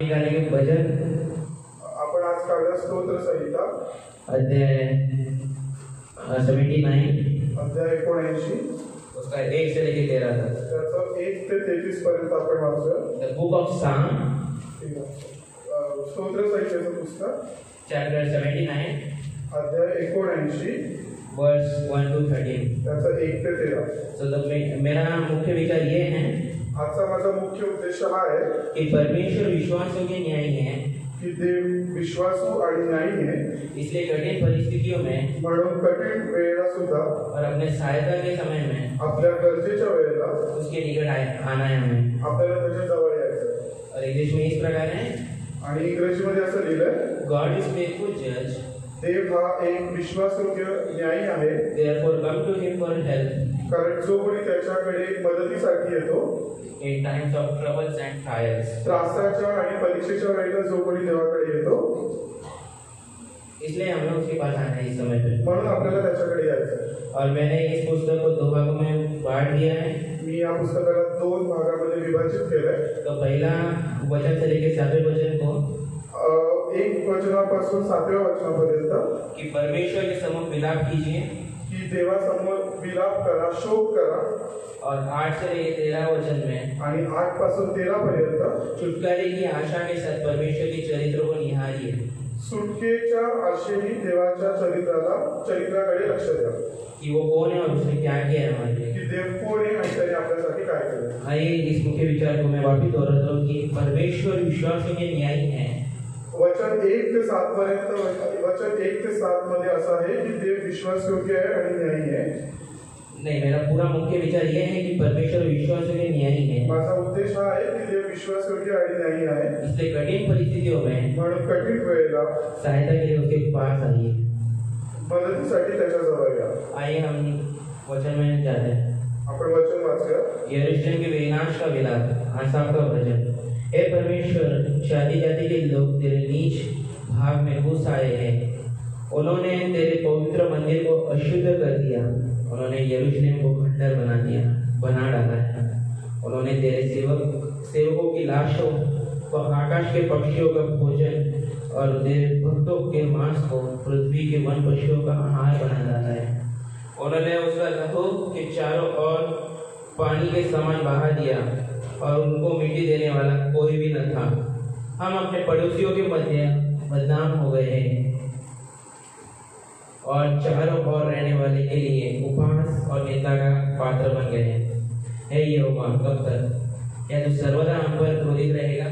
निकाले के भजन आपण आज काढलं स्तोत्र संहिता अध्याय 79 अध्याय 79 उसका 1 से लेकर 13 तक। त्याचं 1 ते 33 पर्यंत आपण वाचूया। द बुक ऑफ साम स्तोत्र संहितेचं पुस्तक चैप्टर 79 अध्याय 79 वर्स 1 to 13। त्याचं 1 ते 13। तो मेरा मुख्य विचार ये है आजचा माझा मुख्य उद्देश हा आहे कि परमेश्वर विश्वासों के न्यायी है, की देव विश्वासू आणि न्यायी है, इसलिए कठिन परिस्थितियों में म्हणून कठीण वेळेला सुद्धा और अपने सहायता के समय में आपल्या गरजेच्या वेळेला उसके निकट आना है हमें। आपल्याला त्याच्या जवळ यायचं। और इंग्लिश में इस प्रकार है, आणि इंग्रजीमध्ये असं लिहिलंय, गॉड इज फेथफुल जज, देव हा एक विश्वासयोग्य न्यायी आहे, therefore come to him for help, कारण जो कोणी त्याच्याकडे मदतीसाठी येतो in times of troubles and trials। त्रासाच्या आणि परीक्षेच्या वेळेला जो कोणी देवाकडे येतो, इसलिए हमें उसके पास आना है इस समय पे। म्हणून आपल्याला त्याच्याकडे यायचं। और मैंने इस पुस्तक को 2 भागों में बांट दिया है। मी या पुस्तकाला 2 भागामध्ये विभाजित केलंय। तो पहला वचन से लेकर 7वें वचन को 1 वचनापासून 7व्या वचनापर्यंत कि परमेश्वर के सम्मुख विलाप कीजिए, की देवासमोर विलाप करा, शोक करा, और 8 से लेकर 13 वचन में आणि 8 पासून 13 पर्यंत छुटकारे की आशा के साथ परमेश्वर के चरित्र को निहारिए, सुटकेच्या आशेने देवाच्या चरित्राकडे लक्ष द्या, कि वो कौन है और उसने क्या किया है हमारे लिए। की देव कोण आहे आणि त्याने आपल्यासाठी काय केलं। आइए इस मुख्य विचार को मैं वापिस दोहराता हूँ कि परमेश्वर विश्वासों के न्यायी है। वचन 1 ते 7 पर्यंत, वचन 1 ते 7 मध्ये असं आहे की देव विश्वासयोग्य आहे आणि न्यायी आहे। नहीं, मेरा पूरा मुख्य विचार ये है कि परमेश्वर विश्वासों के न्यायी है। माझा उद्देश हा आहे की देव विश्वासयोग्य आणि न्यायी आहे, इसलिए कठिन परिस्थितियों में म्हणून कठीण वेळेला सहायता के लिए उसके पास आइए, मदतीसाठी त्याच्याजवळ या। आइए हम वचन में जाते हैं। आपण वचन वाचूया। यरूशलेम के विनाश का विलाप, आसाफ का भजन। हे परमेश्वर, जाति जाति के लोग तेरे नीच भाग में घुस आए हैं, उन्होंने तेरे पवित्र मंदिर को अशुद्ध कर दिया, उन्होंने यरूशलेम को खंडर बना डाला है, उन्होंने तेरे सेवकों की लाशों को आकाश के पक्षियों का भोजन और तेरे भक्तों के मांस को पृथ्वी के वन पशुओं का आहार बना डाला है। उन्होंने उसका लहू के चारों ओर पानी के समान बहा दिया और उनको मिट्टी देने वाला कोई भी न था। हम अपने पड़ोसियों के मध्य बदनाम हो गए हैं और चारों ओर रहने वाले के लिए उपहास और निंदा का पात्र बन गए हैं। हे यहोवा, कब तक? क्या तू सर्वदा हम पर क्रोधित रहेगा?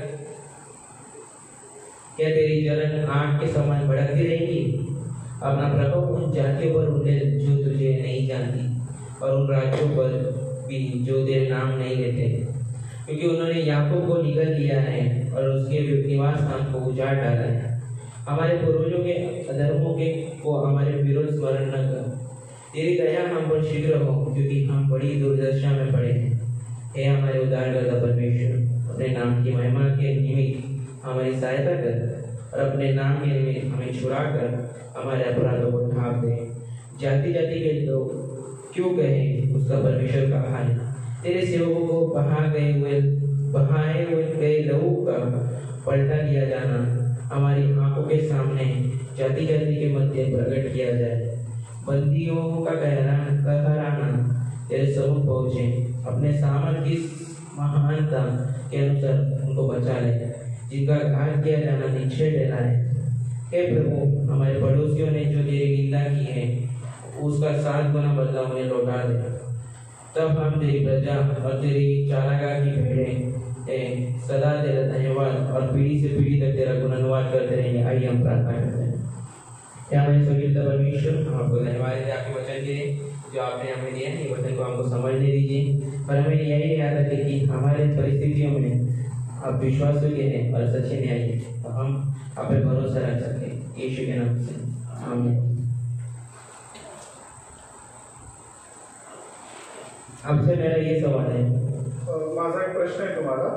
क्या तेरी जलन आग के समान भड़कती रहेगी? अपना प्रकोप उन जातियों पर उठे जो तुझे नहीं जानती, और उन राज्यों पर भी जो तेरे नाम नहीं लेते, क्योंकि उन्होंने याकूब को निगल लिया है और उसके निवास स्थान को उजाड़ डाला है। हमारे पूर्वजों के अधर्मों के को हमारे विरोध स्मरण न कर। तेरी दया हम पर शीघ्र हो, क्योंकि हम बड़ी दुर्दशा में पड़े हैं। हे हमारे उद्धारकर्ता परमेश्वर, अपने नाम की महिमा के निमित्त हमारी सहायता कर और अपने नाम के निमित्त हमें छुड़ा कर हमारे अपराधों को ढांप दे। जाति जाति के लोग क्यों कहें उसका परमेश्वर कहा है। तेरे सेवकों को बहाए हुए गए लहू का पलटा किया जाना हमारी आंखों के सामने जाति जाति के मध्य प्रकट किया जाए। बंदियों का कहराना तेरे सम्मुख पहुँचे, अपने सामर्थ की महानता के अनुसार उनको बचा ले, जिनका घात किया जाना निश्चय ठहरा है। हे प्रभु, हमारे पड़ोसियों ने जो तेरी निंदा की है उसका 7 गुना बदला उन्हें लौटा दे। तब हम तेरी प्रजा और तेरी चारागाह की भेड़ें सदा तेरा धन्यवाद और पीढ़ी से पीढ़ी तक तेरा गुणगान करते रहेंगे। आइए हम प्रार्थना करते हैं। या हमारे स्वर्गीय परमेश्वर, हम आपको धन्यवाद देते हैं आपके वचन के लिए जो आपने हमें दिया है। ये वचन को हमको समझने दीजिए, और हमें यही याद रखें कि हमारे परिस्थितियों में आप विश्वास योग्य हैं और सच्चे न्यायी हैं, तो हम आप पे भरोसा रख सकें। यीशु के नाम से आमीन। आपसे मेरा ये सवाल है, माझा एक प्रश्न आहे तुम्हाला,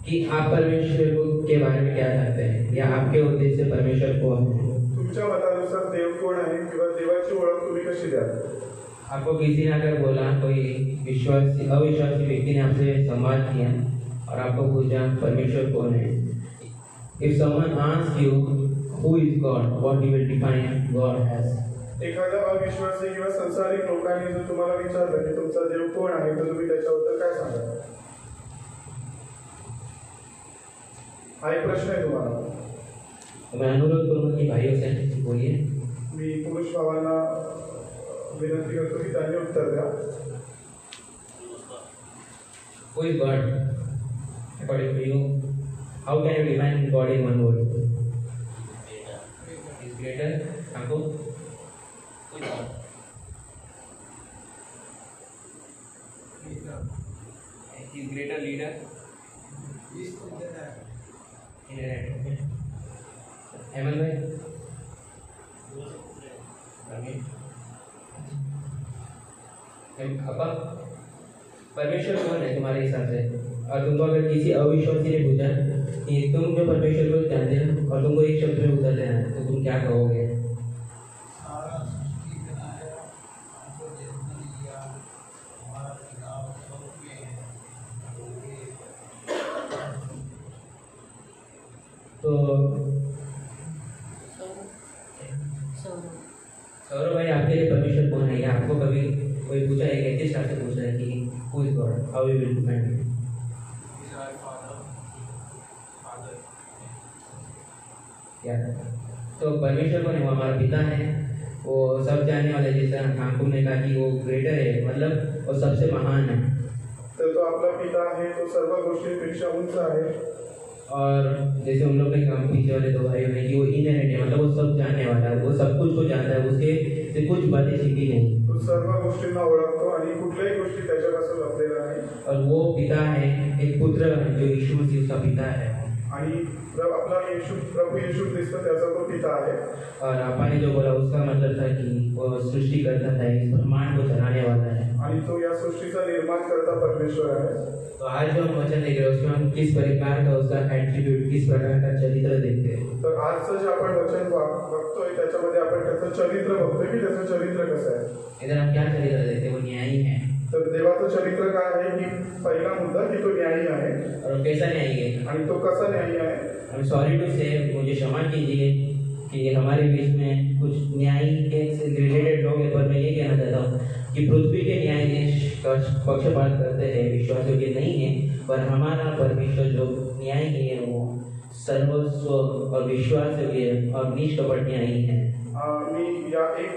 कि आप परमेश्वर के बारे में क्या जानते हैं, या आपके उद्देश्य से परमेश्वर कौन है? तुमच्या मतानुसार देव कोण आहे किंवा देवाची ओळख तुम्ही कशी द्याल? आपको किसी ने अगर बोला, कोई अविश्वासी व्यक्ति ने आपसे संवाद किया और आपको पूछा परमेश्वर कौन है, If someone asks you who is God, what you will define God as? एखादा अविश्वासी किंवा संसारिक लोकांनी जर तुम्हाला विचारलं की तुमचा देव कोण आहे तर तुम्ही त्याच्याबद्दल काय सांगाल? हा एक प्रश्न आहे तुम्हाला. मैं अनुरोध करूंगा कि भाइयों से बोलिए. मी पुरुष भावांना विनंती करतो की त्यांनी उत्तर द्या. Who is God? According to you, how can you define God in one word? Is greater. Anko? Who is God? Is greater leader? Internet. Heman bhai? अपा परमेश्वर कौन है तुम्हारे हिसाब से? और तुमको अगर किसी अविश्वासी ने पूछा कि तुम जो परमेश्वर को जानते हो और तुमको एक शब्द में उत्तर देना है तो तुम क्या कहोगे? तो सौरभ भाई आपके लिए परमेश्वर कौन है? या आपको कभी कोई पूछा है कैसे हिसाब से पूछ रहा है कि who is God, how you will define it? क्या तो परमेश्वर कौन है? वो हमारा पिता है, वो सब जानने वाला, जैसे ठाकुर ने कहा कि वो ग्रेटर है, मतलब वो सबसे महान है. तो आपला पिता है तो सर्व गोष्टींपेक्षा उंच आहे. और जैसे उन लोग ने कहा पीछे वाले दो भाइयों ने कि वो इनहेरेंट है, मतलब वो सब जानने वाला है, वो सब कुछ को जानता है, उसके से कुछ बातें छिपी नहीं. तो सर्व गोष्टींना ओळखतो आणि कुठल्याही गोष्टी त्याच्यापासून लपलेल्या नाही. और वो पिता है, एक पुत्र जो यीशु मसीह उसका पिता है. आणि आपला प्रभु यीशु ख्रिस्त त्याचा तो पिता आहे. और आपा ने जो बोला उसका मतलब था कि वो सृष्टि करता था, इस ब्रह्मांड को चलाने वाला है. आणि तो या सृष्टीचा निर्माण करता परमेश्वर आहे. तो आज जो हम वचन देख रहे हैं उसमें हम किस प्रकार का उसका एट्रीब्यूट, किस प्रकार का चरित्र देखते हैं. तर आजचं जे आपण वचन बघतोय त्याच्यामध्ये आपण त्याचं चरित्र बघतोय की त्याचं चरित्र कसं आहे. इधर हम क्या चरित्र देखते हैं? वो न्यायी है. तर देवाचं चरित्र काय आहे की पहिला मुद्दा की तो न्यायी आहे. और कैसा न्यायी है? आणि तो कसा न्यायी आहे? I'm sorry to say, मुझे क्षमा कीजिए कि हमारे बीच में कुछ न्यायी के से रिलेटेड लोग हैं, पर मैं ये कहना चाहता हूँ कि पृथ्वी के न्यायाधीश पक्षपात करते हैं, विश्वासियों के नहीं है, पर हमारा परमेश्वर जो न्यायी है वो सर्वस्व और विश्वास और निष्कपट न्यायी है. मी या एक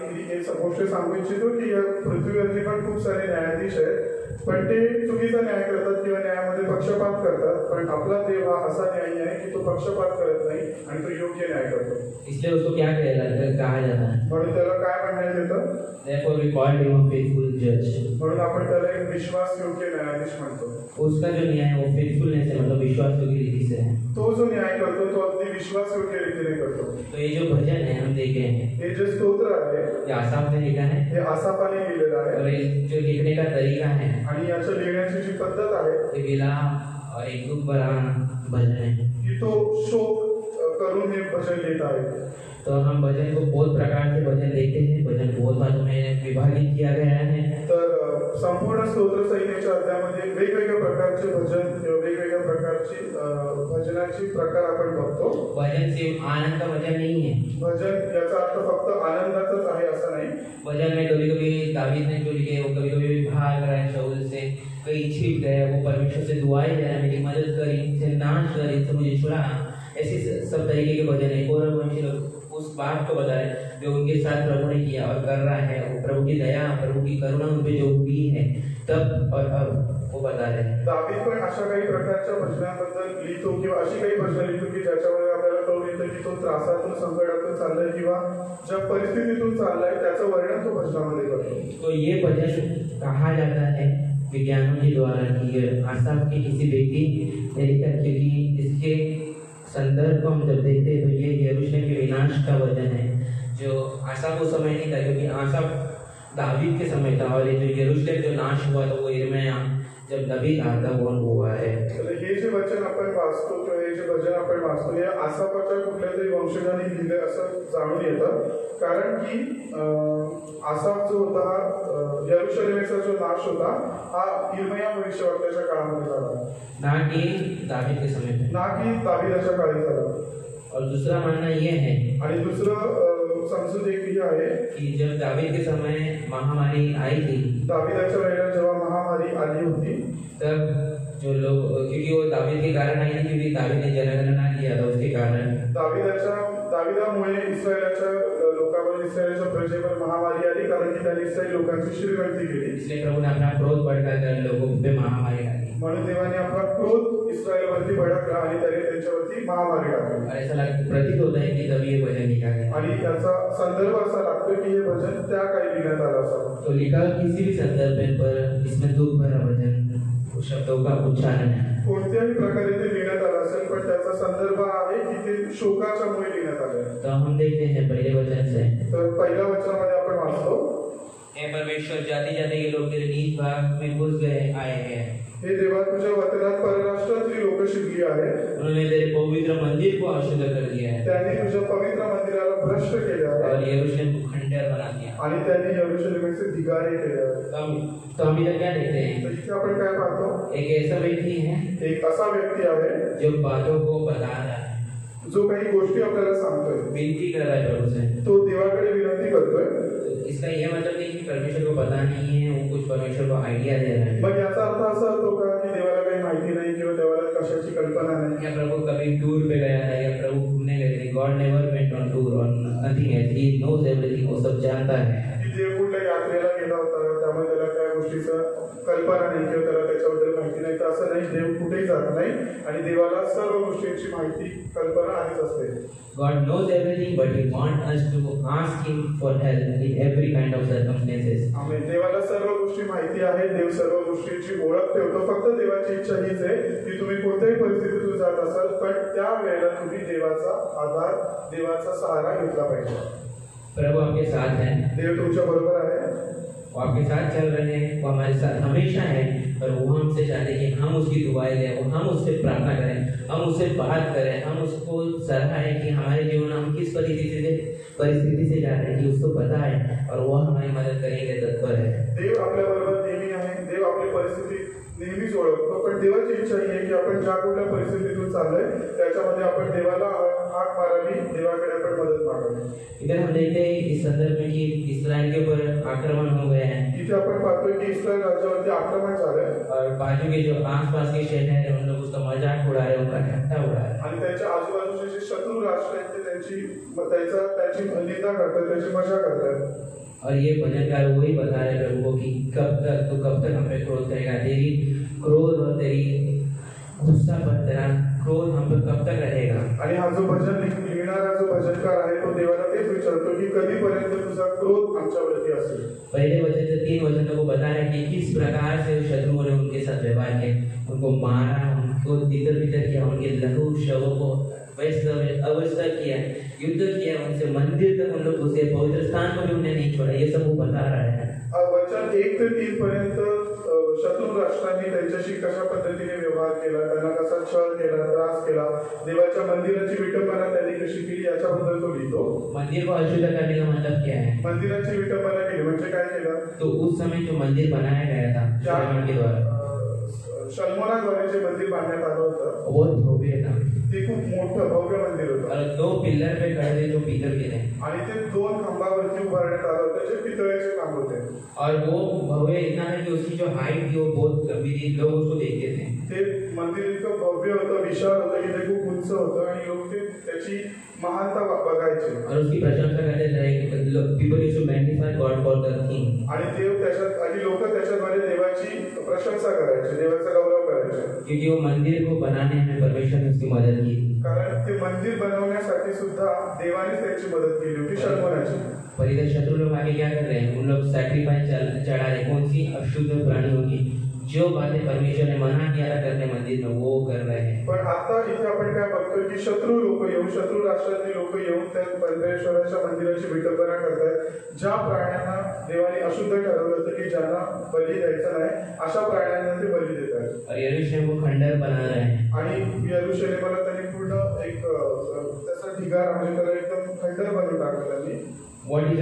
गोष्ट सांगू इच्छितो की या पृथ्वीवरती पण खूप सारे न्यायाधीश आहेत, पण ते चुकीचा न्याय करतात किंवा न्यायामध्ये पक्षपात करतात. पण आपला देव हा असा न्यायी आहे की तो पक्षपात करत नाही आणि तो योग्य न्याय करतो. इसलिए उसको क्या कहा जाता है? म्हणून त्याला काय म्हणण्यात येतं? Therefore we call him a faithful judge. म्हणून आपण त्याला एक विश्वासयोग्य न्यायाधीश म्हणतो. उसका जो न्याय है वो फेथफुलनेस है, मतलब विश्वासयोग्य रीति से है. तो जो न्याय करतो तो अगदी विश्वासयोग्य रीतीने करतो. तो ये जो भजन है हम देख रहे हैं, हे जे स्तोत्र आहे ये आसाफ ने लिखा है. हे आसाफाने लिहिलेलं आहे. और ये जो लिखने का तरीका है आणि याचं लिहिण्याची जी पद्धत आहे ये विलाप और एक दुख भरा भजन है. की तो शोक करून हे भजन लिहित आहे. तो हम भजन को बहुत प्रकार से भजन देखते हैं. भजन बहुत भागों में विभाजित किया गया है. तर संपूर्ण स्तोत्र संहितेच्या अध्यायामध्ये वेगवेगळ्या प्रकारचे भजन, वेगवेगळ्या प्रकारची भजनाची प्रकार आपण बघतो. भजन सिर्फ आनंद का भजन नहीं है. भजन याचा अर्थ फक्त आनंदाचाच आहे असं नाही. भजन में कभी कभी दावीद ने जो लिखे वो कभी कभी भाग रहा है शाऊल से, कहीं छिप गए, वो परमेश्वर से दुआएं दे रहा है, मेरी मदद कर, इनसे नाश कर, इनसे मुझे छुड़ा. ऐसे सब तरीके के भजन है. और मनुष्य उस बात को बता रहे जो उनके साथ प्रभु ने किया और कर रहा है, वो प्रभु की दया, प्रभु की करुणा उन पे जो हुई है तब और अब वो बता रहे हैं. दावीद पण अशा काही प्रकारच्या भजनांबद्दल लिहितो किंवा अशी काही भजनं लिहितो की ज्याच्यामुळे आपल्याला कळून येतं की तो त्रासातून, संकटातून चाललाय किंवा ज्या परिस्थितीतून चाललाय त्याचं वर्णन तो भजनामध्ये करतो. तो ये भजन कहा जाता है विज्ञानों के द्वारा कि आसाफ के किसी व्यक्ति ने लिखा, क्योंकि इसके संदर्भ को हम जब देखते हैं तो ये यरूशलेम के विनाश का वचन है, जो आसाफ उस समय नहीं था, क्योंकि आसाफ दावीद के समय था, और ये जो यरूशलेम जो नाश हुआ था वो यिर्मयाह जब नबी था तब वो हुआ है. हे जे वचन आपण वाचतो किंवा हे जे भजन आपण वाचतो या आसापाच्या कुठल्या तरी वंशजांनी लिहिले असं जाणून येतं, कारण की आसाप जो होता हा यरुशलेमेचा जो नाश होता हा इर्मया भविष्यवक्त्याच्या काळामध्ये झाला, ना कि दावीद के समय में। ना की दाविदाच्या काळी झाला। और दूसरा मानना ये है, आणि दुसरं समजूत एक ही आहे कि जब दावीद के समय महामारी आई थी, दाविदाच्या वेळेला जेव्हा महामारी आली होती, तब जो लोग, क्योंकि वो दावीद के कारण आई थी, क्योंकि दावीद ने जनगणना किया था, उसके कारण दाविदामुळे इस्रायलाच्या लोकांवर, इस्रायलाच्या प्रजेवर महामारी आली, कारण की त्यांनी इस्रायल लोकांची शिरगणती केली। इसलिए प्रभु ने अपना क्रोध भड़काकर लोगों पे महामारी डाली। म्हणून देवाने आपला क्रोध इस्रायलवरती भडकला आणि त्याने त्यांच्यावरती महामारी टाकली। और ऐसा प्रतीत होता है कि तभी ये वचन लिखा गया, आणि त्याचा संदर्भ असा लागतो की हे वचन त्या काळी लिहिण्यात आलं असावं। तो लिखा किसी भी संदर्भ पर इसमें दुख भरा वचन शब्दों का उच्चारण है। कोणत्याही प्रकारे ते लिहिण्यात आलं असेल, पण त्याचा संदर्भ आहे की ते शोकाच्या मुळे लिहिण्यात आले। तो हम देखते हैं पहले वचन से, तर पहिल्या वचनामध्ये आपण वाचतो, हे परमेश्वर जाते जाते ये लोग तेरे नीच भाग में घुस गए आए हैं। हे देवा तुझ्या वचनात परराष्ट्रातली लोक शिरली आहेत, उन्होंने तेरे पवित्र मंदिर को अशुद्ध कर दिया है, त्यांनी तुझ्या पवित्र मंदिराला भ्रष्ट केले आहे, और यरूशलेम को खंडर बना दिया, आणि त्यांनी यरूशलेमचे धिगारे केले आहेत। तो हम इधर क्या देखते हैं, तर इथे आपण काय पाहतो, एक ऐसा व्यक्ति है एक असा व्यक्ती आहे जो बातों को बता रहा है, जो काही गोष्टी आपल्याला सांगतोय, विनती कर रहा है प्रभु से। तो देवाकडे विनंती करतोय। तो इसका यह मतलब नहीं कि परमेश्वर को पता नहीं है, वो कुछ परमेश्वर को आइडिया दे रहा है। मग याचा अर्थ असा होतो का की देवाला काही माहिती नाही किंवा देवाला कशाची कल्पना नाही, या प्रभु कभी टूर पे गया है, या प्रभु घूमने गए थे, God never went on tour और nothing else, he knows everything, वो सब जानता है। की देव कुठल्या यात्रेला गेला होता, त्यामुळे त्याला काय गोष्टीचं कल्पना नाही किंवा त्याला त्याच्याबद्दल माहिती नाही, तर असं नाही, देव कुठेही जात नाही आणि देवाला सर्व गोष्टींची माहिती कल्पना आधीच असते। God knows everything, but He wants us to ask Him for help in every kind of circumstances. आमेन। देवाला सर्व गोष्टी माहिती आहे, देव सर्व गोष्टींची ओळख ठेवतो, फक्त देवाची इच्छा हीच आहे की तुम्ही कोणत्याही परिस्थितीतून जात असाल, पण त्या वेळेला तुम्ही देवाचा आधार, देवाचा सहारा घेतला पाहिजे। प्रभु आपके साथ हैं, देव तुमच्या बरोबर आहे, वो आपके साथ चल रहे हैं, वो हमारे साथ हमेशा है, और वो हमसे चाहते हैं कि हम उसकी दुआएं दें, वो हम उससे प्रार्थना करें, हम उससे बात करें, हम उसको सराहें कि हमारे जीवन में हम किस परिस्थिति से जा रहे हैं, कि उसको पता है और वो हमारी मदद करेंगे तत्पर है। देव आपल्या बरोबर नेहमी आहे, देव आपली परिस्थिती नेहमीच ओळखतो, पण देवाची इच्छा ही आहे की आपण ज्या कुठल्या परिस्थितीतून चाललोय त्याच्यामध्ये आपण देवाला हाक मारावी, देवाकडे आपण मदत मागावी। इधर हम देखते हैं इस संदर्भ में कि इस्राएल के ऊपर आक्रमण हो गए हैं, इथे आपण पाहतोय की इस्रायल राज्यावरती आक्रमण झालंय, और बाजू के जो आसपास के शहर हैं उन लोग उसका मजाक उड़ा रहे हैं, उनका ठट्टा उड़ा रहे हैं, आणि त्यांच्या आजूबाजूचे जे शत्रू राष्ट्र आहेत ते त्यांची निंदा करतात, त्याची मजा करतात। और ये भजनकार वही बता रहे प्रभु को कि कब तक हम पे क्रोध करेगा, तेरी क्रोध और तेरी गुस्सा पर तेरा क्रोध हम पे कब तक रहेगा। आणि हा जो भजन लिहिणारा जो भजनकार आहे तो देवाला तेच विचारतो की कधीपर्यंत तुझा क्रोध आमच्यावरती असेल। पहले वचन से 3 वचनों को बताया कि किस प्रकार से शत्रुओं ने उनके साथ व्यवहार किया, उनको मारा, उनको तितर-बितर किया, उनके लहू शवों को अवस्था किया, युद्ध किया, उनसे मंदिर तक उन लोग घुसे, पवित्र स्थान को भी उन्हें नहीं छोड़ा, ये सब वो बता रहा है। वचन 1 ते 3 पर्यंत शत्रू राष्ट्रांनी त्यांच्याशी कशा पद्धतीने व्यवहार केला, त्यांना कसा छळ केला, त्रास केला, देवाच्या मंदिराची विटंबना त्यांनी कशी केली याच्याबद्दल तो लिहितो। मंदिर को अशुद्ध करने का मतलब क्या है? मंदिराची विटंबना केली म्हणजे काय केलं? तो उस समय जो मंदिर बनाया गया था शलोमोन के द्वारा, शलोमोनाद्वारे जे मंदिर बांधण्यात आलं होतं वो भव्य था, ते खूप मोठं भव्य मंदिर होतं, और 2 पिलर पे खड़े थे जो पीतल के थे, आणि ते 2 खांबावरती उभारण्यात आलं होतं जे पितळेचे खांब होते, और वो भव्य इतना है कि उसकी जो हाइट थी वो बहुत गंभीर थी, लोग उसको देखते थे। ते मंदिर इतकं भव्य होतं, विशाल होतं की ते खूप उंच होतं आणि लोक ते त्याची महानता बघायचे, और उसकी प्रशंसा करते थे, people used to magnify God for the thing, आणि देव त्याच्यात आणि लोक त्याच्याद्वारे देवाची प्रशंसा करायचे, देवाचा गौरव करायचे, क्योंकि वो मंदिर को बनाने में परमेश्वर ने उसकी मदद की, कारण ते मंदिर बनवण्यासाठी सुद्धा देवाने त्याची मदत केली होती, शलोमोनाची। पर इधर शत्रु लोग आगे क्या कर रहे हैं, उन लोग सैक्रिफाइस चढ़ा रहे, कौन सी अशुद्ध प्राणियों की, जो बातें परमेश्वर ने मना किया था करने मंदिर में वो कर रहे हैं। पण आता इथे आपण काय बघतोय की शत्रू लोक येऊन, शत्रू राष्ट्रातली लोक येऊन त्या परमेश्वराच्या मंदिराची विटंबना करतात, ज्या प्राण्यांना देवाने अशुद्ध ठरवलं होतं की ज्यांना बली द्यायचा नाही अशा प्राण्यांना ते बली देतात, और यरूशलेम को खंडर बना रहे हैं, आणि यरूशलेमाला त्यांनी पूर्ण एक ढिगारा म्हणजे त्याला एकदम खंडर बनवून टाकलं त्यांनी. What is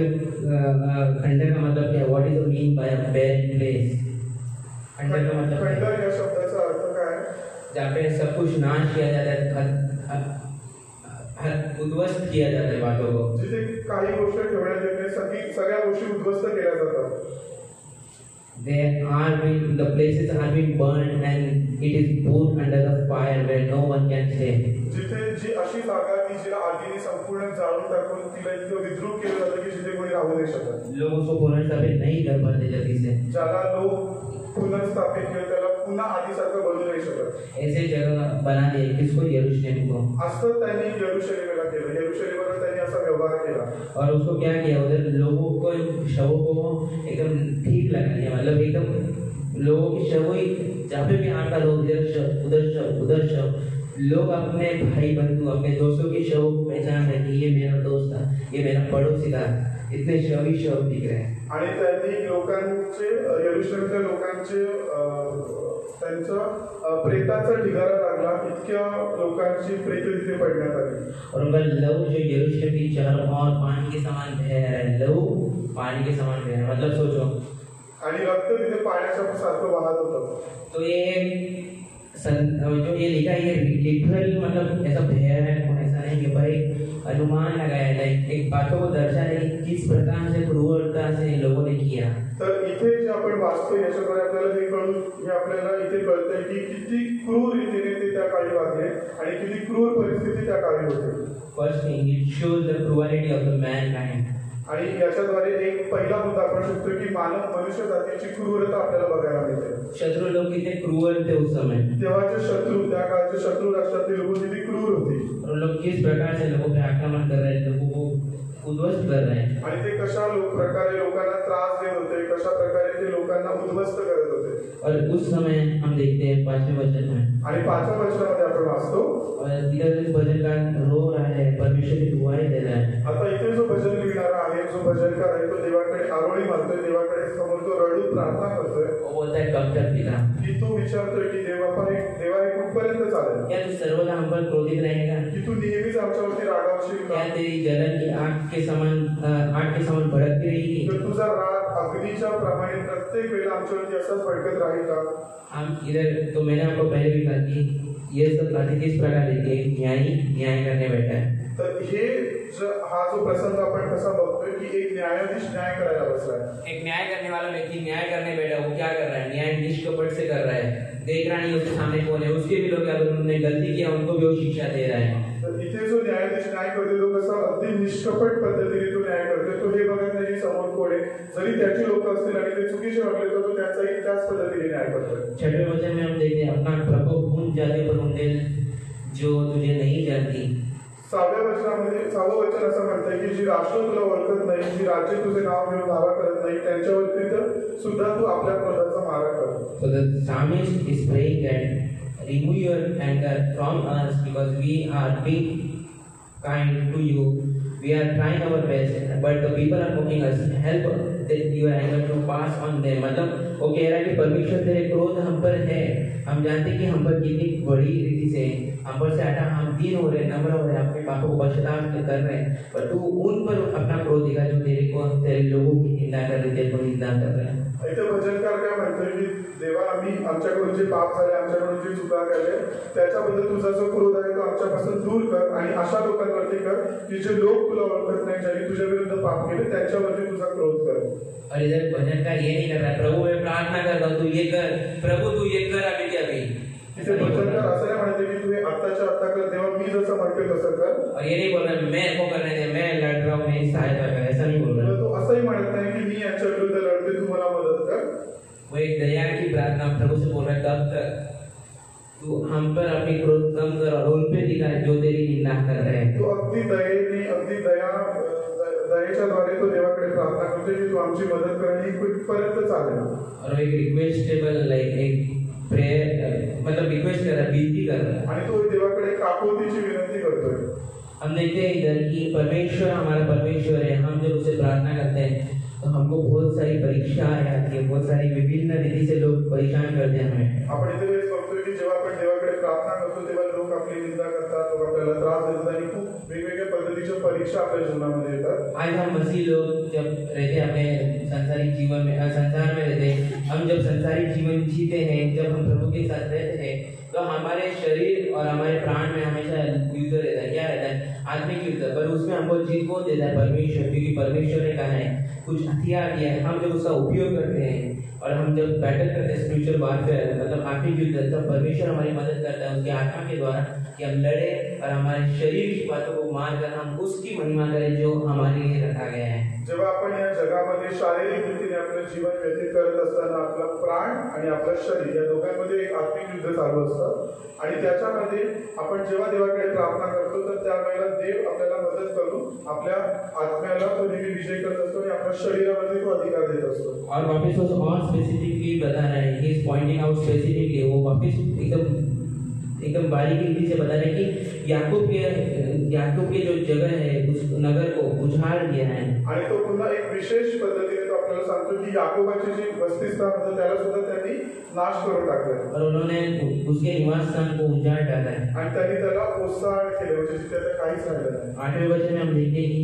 खंडर का मतलब क्या? What is the mean by a barren place? खंडर का मतलब खंडर या शब्दाचा अर्थ काय? जहाँ पे सब कुछ नाश किया जाता है, उद्ध्वस्त किया जाता है बातों को. जिथे काही गोष्ट ठेवण्यात येते, सगळ्या गोष्टी उद्ध्वस्त केल्या जातात. The places are being burned and it is put under the fire where no one can stay. जिथे जी अशी जागा की जिला आगीने संपूर्ण जाळून टाकून तिला इतकं विद्रूप केलं जातं की जिथे कोणी राहू नाही शकत. लोग उसको पुनर्स्थापित नहीं कर पाते जल्दी से. ज्याला लोग पुनर्स्थापित किंवा त्याला पुन्हा आधीसारखं बनवू नाही शकत. ऐसे जगह बना दिए किसको? यरूशलेम को. असं त्यांनी यरूशलेमला केलं. यरूशलेमवर त्यांनी असा व्यवहार केला. और उसको क्या किया? उधर लोगों को, शवों को एकदम ठीक लगा दिया. मतलब एकदम लोगों की शव ही जहाँ पे भी आता लोग इधर शव उधर शव उधर शव. लोग अपने भाई बंधु अपने दोस्तों के शव को पहचान रहे कि ये मेरा दोस्त था, ये मेरा पड़ोसी था. इतने शव ही शव दिख रहे हैं. आणि त्यांनी लोकांचे यरूशलेमच्या लोकांचे त्यांचं प्रेताचा ढिगारा लागला. इतक्या लोकांची प्रेत तिथे पडण्यात आली. और उनका लहू जो यरूशलेम की चारों ओर पानी के समान बह रहा है. लहू पानी के समान बह रहा है. मतलब सोचो. आणि रक्त तिथे पाण्याच्या सारखं वाहत होतं. तो ये जो ये लिखा है ये लिटरल मतलब ऐसा बह रहा है, ऐसा नहीं कि भाई अनुमान लगाया जाए. एक बातों को दर्शा है किस प्रकार से क्रूरता से लोगों ने किया. तर इथे जे आपण वाचतो याच्याद्वारे आपल्याला हे आपल्याला इथे कळतंय की किती क्रूर रीतीने ते त्या काळी वागले आणि किती क्रूर परिस्थिती त्या काळी होती. First thing it shows the cruelty of the Mankind. आणि याच्याद्वारे एक पहिला मुद्दा आपण शकतो की मनुष्य जातीची क्रूरता आपल्याला बघायला मिळते. शत्रु लोग कितने क्रूर थे उस समय. तेव्हाचे शत्रू, त्या काळचे शत्रू राष्ट्रातील लोक किती क्रूर होते. और लोग किस प्रकार से लोगों पे आक्रमण कर रहे हैं, लोगों को उद्ध्वस्त कर रहे हैं. आणि ते कशा प्रकारे लोकांना त्रास देत होते, कशा प्रकारे ते लोकांना उद्ध्वस्त करत होते. और उस समय हम देखते हैं 5वें वचन में. आणि 5व्या वचनामध्ये आपण वाचतो इधर भजनकार रो रहा है, परमेश्वर की दुआएं दे रहा है. आता इथे जो भजन लिहिणारा आहे, जो भजनकार आहे, तो देवाकडे आरोळी मारतोय, देवाकडे समोर तो रडून प्रार्थना करतोय. वो बोलता है कब तक पिता. की तो विचारतोय की देवा हे कुठपर्यंत चालेल. क्या तू सर्वदा हम पर क्रोधित रहेगा? की तू नेहमीच आमच्यावरती रागावशील का? क्या तेरी जलन की आग के समान भड़कती रहेगी? तर तुझा राग अग्नीच्या प्रमाणे प्रत्येक वेळेला आमच्यावरती असाच भडकत राहील का? हम इधर तो मैंने आपको पहले भी कहा कि ये सब बातें किस प्रकार देखिए, न्याय करने बैठा है. तर हे हा जो प्रसंग आपण कसा बघतोय की एक न्यायाधीश न्याय करायला बसलाय. एक न्याय करने वाला व्यक्ति न्याय करने बैठा. वो क्या कर रहा है? न्यायाधीश कपट से कर रहा है. देख रहा नहीं उसके सामने कौन है. उसके भी लोग अगर उन्होंने गलती किया उनको भी वो शिक्षा दे रहा है. तर इथे जो न्यायाधीश न्याय करते तो कसा अगदी निष्कपट पद्धतीने तो न्याय करते. तो हे बघत नाही समोर कोण आहे. जरी त्याची लोक असतील आणि ते चुकीचे वागले तर तो त्यांचाही त्याच पद्धतीने न्याय करतो. 6वें वचन में हम देखते हैं अपना प्रभु उन जाति पर उंडेल जो तुझे नहीं जानती. 6व्या वचन असं म्हणतंय की जी राष्ट्र तुला ओळखत नाही, जी राज्य तुझे नाव घेऊन दावा करत नाही, त्यांच्यावरती तर सुद्धा तू आपल्या क्रोधाचा मारा कर. So the psalmist is praying that remove your anger from us because we are being kind to you. We are trying our best, but the people are mocking us. Help your anger to pass on them. मतलब वो कह रहा है कि परमेश्वर तेरे क्रोध हम पर है. हम जानते हैं कि हम पर कितनी बड़ी रीति से हम पर से हटा, हम दीन हो रहे, नम्र हो रहे, अपने पापों को पश्चाताप कर रहे हैं, पर तू उन पर अपना क्रोध दिखा जो तेरे लोगों की निंदा कर रहे, तेरे को निंदा कर रहे हैं. इथे भजनकार काय म्हणतोय की देवा आम्ही आमच्याकडून जे पाप झाले, आमच्याकडून जे चुका केल्या, त्याच्याबद्दल तुझा जो क्रोध आहे तो आमच्यापासून दूर कर आणि अशा लोकांवरती कर की जे लोक तुला ओळखत नाही, ज्यांनी तुझ्या विरुद्ध पाप केले, त्यांच्यावरती तुझा क्रोध कर. और इधर भजनकार ये नहीं कर रहा है प्रभु मैं प्रार्थना करता हूँ तू ये कर, प्रभु तू ये कर अभी के अभी. इसे भजनकार असं नाही म्हणते की तू आत्ताच्या आत्ता कर, देवा मी जसं म्हणतोय तसं कर. और ये नहीं बोल रहा मैं को करने दे, मैं लड़ रहा हूँ, मेरी सहायता कर, ऐसा नहीं बोल रहा. तो असंही म्हणत नाही की मी याच्या विरुद्ध लढते, तू मला मदत कर. वो एक दया की प्रार्थना प्रभु से बोल रहा है कब तक तू हम पर अपनी क्रोध कम कर और उन पे दिखा जो तेरी निंदा कर रहे हैं. तो अगदी दयेने, अगदी दयेच्या द्वारे तो देवाकडे प्रार्थना करतो की तू आमची मदत कर आणि कुठपर्यंत चालेल. और एक रिक्वेस्टेबल लाइक एक प्रेयर मतलब रिक्वेस्ट कर रहा है, विनती कर रहा है आणि तो देवाकडे काकुतीची विनंती करतोय. हम देखते हैं इधर कि परमेश्वर हमारा परमेश्वर है. हम जब उसे प्रार्थना करते हैं तो हमको बहुत सारी परीक्षाएं आती है, बहुत सारी विभिन्न रीति से लोग परेशान करते हैं हमें. आपण इथे वेळेस बघतोय की जेव्हा आपण देवाकडे प्रार्थना करतो तेव्हा लोक आपली निंदा करतात, लोक आपल्याला त्रास देतात आणि खूप वेगवेगळ्या पद्धतीच्या परीक्षा आपल्या जीवनामध्ये येतात. आज हम मसीह लोग जब रहते अपने सांसारिक जीवन में संसार में रहते हैं, हम जब संसारिक जीवन जीते हैं, जब हम प्रभु के साथ रहते हैं, तो हमारे शरीर और हमारे प्राण में हमेशा युद्ध रहता है. क्या रहता है? आत्मिक युद्ध. पर उसमें हमको जीत कौन देता है? परमेश्वर. क्योंकि परमेश्वर ने कहा है कुछ हथियार दिया है, हम जब उसका उपयोग करते हैं और हम जब बैटल करते हैं स्पिरिचुअल वारफेयर मतलब आत्मिक युद्ध, तब परमेश्वर हमारी मदद करता है उसकी आत्मा के द्वारा कि हम लड़े और हमारे शरीर की बातों को मार कर हम उसकी महिमा करें जो हमारे लिए रखा गया है. जेव्हा आपण या जगामध्ये शारीरिक रीतीने आपलं जीवन व्यतीत करत असताना आपला प्राण आणि आपलं शरीर या दोघांमध्ये एक आत्मिक युद्ध चालू असतं आणि त्याच्यामध्ये आपण जेव्हा देवाकडे प्रार्थना करतो तर त्यावेळेला देव आपल्याला मदत करून आपल्या आत्म्याला तो नेहमी विजय करत असतो आणि आपल्या शरीरावरती तो अधिकार देत असतो. और वापस वो और स्पेसिफिकली बता रहा है, he is pointing out specifically, वो वापस एकदम बारीकी से बता रहे हैं कि याकूब के जो जगह है उस नगर को उजाड़ दिया है. आणि तो पुन्हा एक विशेष पद्धतीने तो आपल्याला सांगतो की याकोबाची जी वसतिस्थान होतं त्याला सुद्धा त्यांनी नाश करून टाकलं और उन्होंने उसके निवास स्थान को उजाड़ डाला है आणि त्यांनी त्याला ओसाड केले म्हणजे तिथे आता काहीच राहिलं नाही. 8वें वचन में हम देखते हैं कि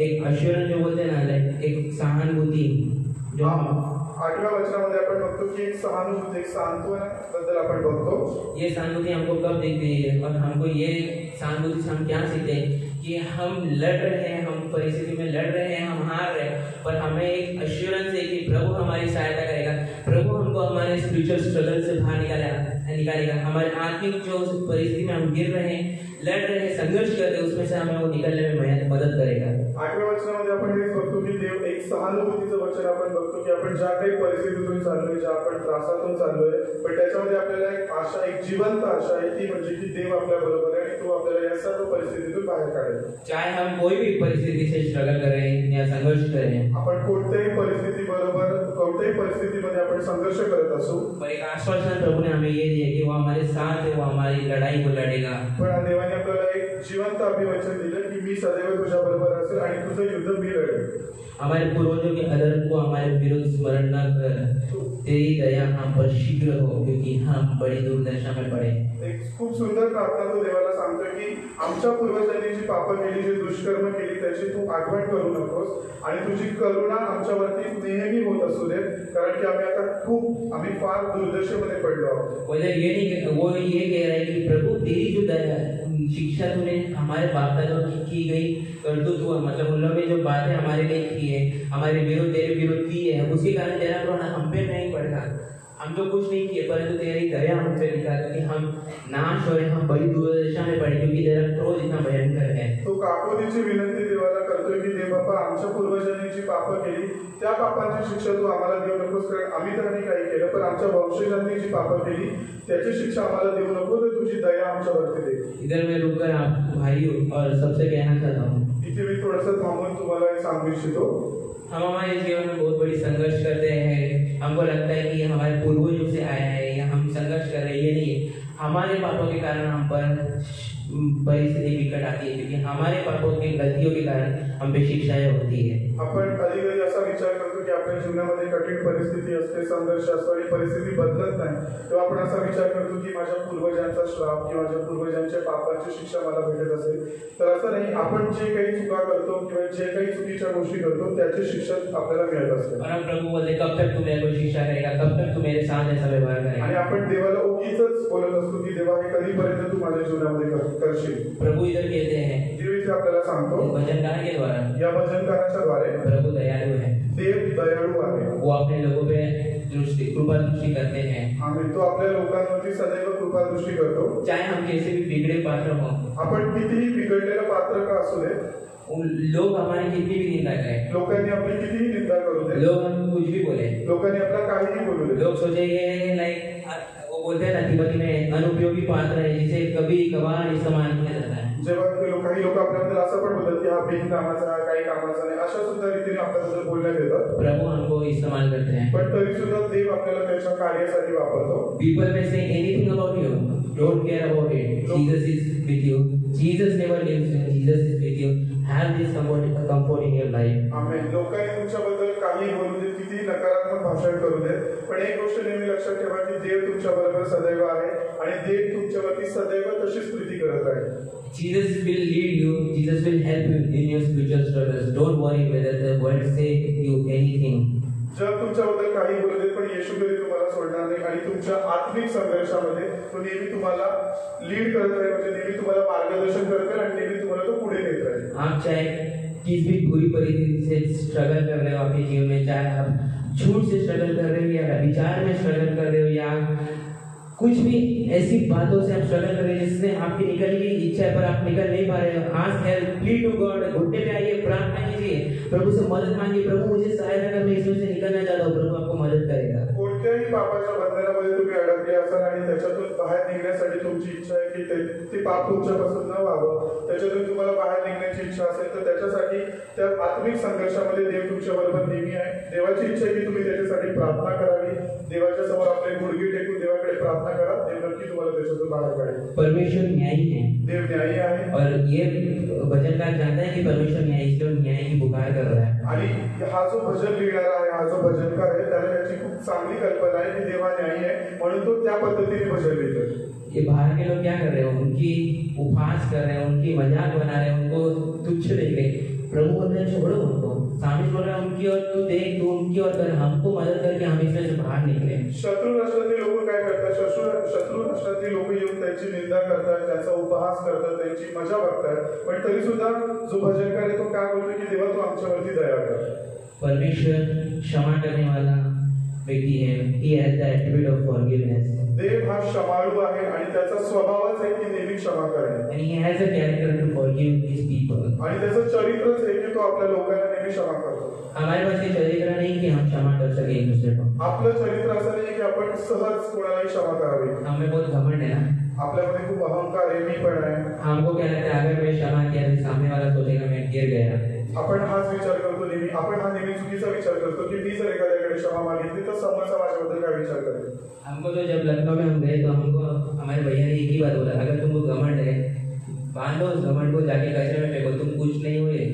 एक अश्योरेंस जो बोलते हैं ना, एक सहानुभूति जो 8व्या वचनामध्ये आपण बघतो की एक सहानुभूती एक सांत्वना बद्दल आपण बघतो. ये सहानुभूति हमको कब दिखती है और हमको ये सहानुभूति से हम क्या सीखते हैं कि हम लड़ रहे हैं, हम परिस्थिति में लड़ रहे हैं, हम हार रहे हैं, पर हमें एक अश्योरेंस है कि प्रभु हमारी सहायता करेगा, प्रभु हमको हमारे स्पिरिचुअल स्ट्रगल से बाहर निकालेगा. हमारे आत्मिक जो परिस्थिति में हम गिर रहे हैं, लड़ रहे हैं, संघर्ष कर रहे हैं, उसमें से हमें वो निकलने में मदद करेगा. 8व्या वचनामध्ये आपण हेच बघतो की देव एक सहानुभूतीचं वचन आपण बघतो की आपण ज्या काही परिस्थितीतून चाललोय, ज्या आपण त्रासातून चाललोय, पण त्याच्यामध्ये आपल्याला एक आशा, एक जिवंत आशा आहे ती म्हणजे की देव आपल्या बरोबर आहे आणि तो आपल्याला या सर्व परिस्थितीतून बाहेर काढेल. चाहे हम कोई भी परिस्थिति से स्ट्रगल करें या संघर्ष करें, आपण कोणत्याही परिस्थिती बरोबर कोणत्याही परिस्थितीमध्ये आपण संघर्ष करत असू, पर एक आश्वासन प्रभु ने हमें ये दिया कि वो हमारे साथ है, वो हमारी लड़ाई को लड़ेगा. पण देवाने आपल्याला एक जिवंत अभिवचन दिलं की मी सदैव तुझ्या बरोबर असेल आणि तुझं युद्ध मी लढेल. हमारे पूर्वजों के अधर्म को हमारे विरुद्ध स्मरण न कर, तेरी दया हम पर शीघ्र हो, क्योंकि हम बड़ी दुर्दशा में पड़े. एक खूप सुंदर प्रार्थना तो देवाला सांगतो की आमच्या पूर्वजांनी जी पापं केली, जी दुष्कर्म केली त्याची तू आठवण करू नकोस आणि तुझी करुणा आमच्यावरती नेहमी होत असू दे, कारण की आम्ही फार दुर्दशेमध्ये पडलो आहोत. वो ये कह रहा है कि प्रभु तेरी जो दया शिक्षा तूने हमारे बाप दादाओं की गई करतूत हुआ, मतलब उन लोगों ने जो बातें हमारे लिए की है, हमारे विरुद्ध तेरे विरुद्ध की है, उसके कारण तेरा ग्रहण हम पे नहीं पड़ता. हम तो कुछ नहीं किए, परंतु तेरी दया हम पे दिखा कि हम नाश हो रहे, हम बड़ी दुर्दशा में पड़े, क्योंकि तेरा क्रोध इतना भयंकर है. तो काकोतीची विनंती देवाला करतोय की देव बाबा आमच्या पूर्वजांनी जी पापं केली त्या पापांची शिक्षा तू आम्हाला देऊ नकोस, कारण आम्ही तर नाही काही केलं, पण आमच्या वंशजांनी जी पापं केली त्याची शिक्षा आम्हाला देऊ नको, तर तुझी दया आमच्यावरती दे. इधर मैं रुककर आप भाइयों और सबसे कहना चाहता हूँ, इथे मी थोडंसं थांबून तुम्हाला एक सांगू इच्छितो. हम हमारे जीवन में बहुत बड़ी संघर्ष करते हैं. हमको लगता है कि हमारे पूर्वजों से आया है या हम संघर्ष कर रहे हैं, ये नहीं है. हमारे पापों के कारण हम पर परिस्थिति विकट आती है, क्योंकि हमारे पापों की गलतियों के कारण हम पे शिक्षाएं होती है. आपण कधी कधी असा विचार करतो की आपल्या जीवनामध्ये कठीण परिस्थिती असते, संघर्ष असतो आणि परिस्थिती बदलत नाही, तेव्हा आपण असा विचार करतो की माझ्या पूर्वजांचा श्राप किंवा माझ्या पूर्वजांच्या पापाची शिक्षा मला भेटत असेल. तर असं नाही, आपण जे काही चुका करतो किंवा जे काही चुकीच्या गोष्टी करतो त्याची शिक्षा आपल्याला मिळत असते. और हम प्रभु बोलते कब तक तू मेरे को शिक्षा करेगा, कब तक तू मेरे साथ ऐसा व्यवहार करेगा. आणि आपण देवाला उगीच बोलत असतो की देवा हे कधीपर्यंत तू माझ्या जीवनामध्ये करशील. प्रभु इधर कहते हैं, देव इथे आपल्याला सांगतो भजनकार के द्वारा, या भजनकाराच्या द्वारे प्रभु दयालु है, देव दयाळू आहे. वो अपने लोगों पे कृपा दृष्टि करते हैं. आम्ही तो आपल्या लोकांवरती सदैव कृपा दृष्टी करतो. चाहे हम कैसे भी बिगड़े पात्र हो, आपण कितीही बिघडलेलं पात्र का असू दे, लोग हमारी कितनी भी निंदा करें, लोकांनी आपली कितीही निंदा करू दे, लोग हम कुछ भी बोले, लोकांनी आपला काहीही बोलू दे, लोग सोचे ये लाइक वो बोलते हैं ना तिब्बती में अनुपयोगी पात्र है, जिसे कभी कभार इस्तेमाल किया जाता है. जेव्हा काही लोक आपल्याबद्दल असं पण बोलतात की हा बिन कामाचा, हा काही कामाचा नाही, अशा सुद्धा रीतीने आपल्याबद्दल बोलण्यात येतं. प्रभु हमको इस्तेमाल करते हैं, पण तरी सुद्धा देव आपल्याला त्याच्या कार्यासाठी वापरतो. People may say anything about you, don't care about it. Jesus is with you. Jesus never leaves you. Jesus is with you. Have this comfort in your life. आमेन. लोकांनी तुमच्याबद्दल काही बोलू दे, किती नकारात्मक भाषण करू दे, पण एक गोष्ट नेहमी लक्षात ठेवा की देव तुमच्या बरोबर सदैव आहे आणि देव तुमच्यावरती सदैव तशीच प्रीती करत आहे. Jesus will lead you. Jesus Jesus will help you in your spiritual struggles. Don't worry whether the world say you anything. जग तुमच्याबद्दल काही बोलत पण येशू कधी तुम्हाला सोडणार नाही आणि तुमच्या आत्मिक संघर्षामध्ये तो नेहमी तुम्हाला लीड करत राहील, म्हणजे नेहमी तुम्हाला मार्गदर्शन करत राहील आणि नेहमी तुम्हाला तो पुढे नेत राहील. आप चाहे किस भी बुरी परिस्थिति से स्ट्रगल कर रहे हो आपके जीवन में, चाहे आप झूठ से स्ट्रगल कर रहे हो या विचार में स्ट्रगल कर रहे हो या कुछ भी ऐसी बातों से आप स्ट्रगल कर रहे हैं जिससे आपकी निकलने की इच्छा है पर आप निकल नहीं पा रहे हो, ask help, plead to God, घुटने पे आइए, प्रार्थना कीजिए, प्रभु से मदद मांगिए, प्रभु मुझे सहायता कर, मैं इसमें से निकलना चाहता हूँ, प्रभु आपको मदद करेगा. कोणत्याही पापाच्या बंधनामध्ये तुम्ही अडकले असाल आणि त्याच्यातून बाहेर निघण्यासाठी तुमची इच्छा आहे की ते पाप तुमच्यापासून न व्हावं, त्याच्यातून तुम्हाला बाहेर निघण्याची इच्छा असेल तर त्याच्यासाठी त्या आत्मिक संघर्षामध्ये देव तुमच्या बरोबर नेहमी आहे. देवाची इच्छा आहे की तुम्ही त्याच्यासाठी प्रार्थना करावी, देवाच्या समोर आपले गुडघे टेकून देवाकडे प्रार्थना करा, देव नक्की तुम्हाला त्याच्यातून बाहेर काढेल. परमेश्वर न्यायी है, देव न्यायी आहे और ये भजनकार जानता है कि परमेश्वर न्यायी, इसलिए न्याय की पुकार कर रहा है. आणि हा जो भजन लिहिणारा आहे, हा जो भजनकार आहे, त्याला याची खूप चांगली कल्पना आहे की देव हा न्यायी आहे म्हणून तो त्या पद्धतीने भजन लिहितो. ये बाहर के लोग क्या कर रहे हो, उनकी उपहास कर रहे हैं, उनकी मजाक बना रहे हैं, उनको तुच्छ देख रहे हैं. प्रभु बोल रहे हैं छोड़ो उनको, सामने बोल रहा है उनकी और तू देख, तू उनकी और कर, हमको मदद करके हम इसमें से बाहर निकले. शत्रू राष्ट्रातील लोक काय करतात, शत्रू राष्ट्रातील लोक येऊन त्यांची निंदा करतात, त्यांचा उपहास करतात, त्यांची मजा बघतात, पण तरी सुद्धा जो भजनकार आहे तो काय बोलतो की देवा तू आमच्यावरती दया कर. परमेश्वर क्षमा करने वाला व्यक्ति है. He has the attribute of forgiveness. देव हा क्षमाळू आहे आणि त्याचा स्वभावच आहे की नेहमी क्षमा करणे. And he has a character to forgive his people. आणि त्याचं चरित्रच आहे की तो आपल्या लोकांना नेहमी क्षमा करतो. हमारे पास ये चरित्र नहीं कि हम क्षमा कर सके एक दूसरे को. आपलं चरित्र असं नाही की आपण सहज कोणालाही क्षमा करावी. हमें बहुत घमंड है ना, आपल्यामध्ये खूप अहंकार आहे, मी पण आहे. हमको क्या लगता है अगर मैं क्षमा किया तो सामने वाला सोचेगा मैं गिर गया. आपण हाच विचार करतो नेहमी, आपण हा नेहमी चुकीचा विचार करतो की मी जर एखाद्याकडे क्षमा मागितली तर समोरचा माझ्याबद्दल काय विचार करेल. हमको तो जब लखनऊ में हम गए तो हमको हमारे भैया ने एक ही बात बोला, अगर तुमको घमंड है बांधो उस घमंड को, जाके कचरे में फेंको, तुम कुछ नहीं हुए.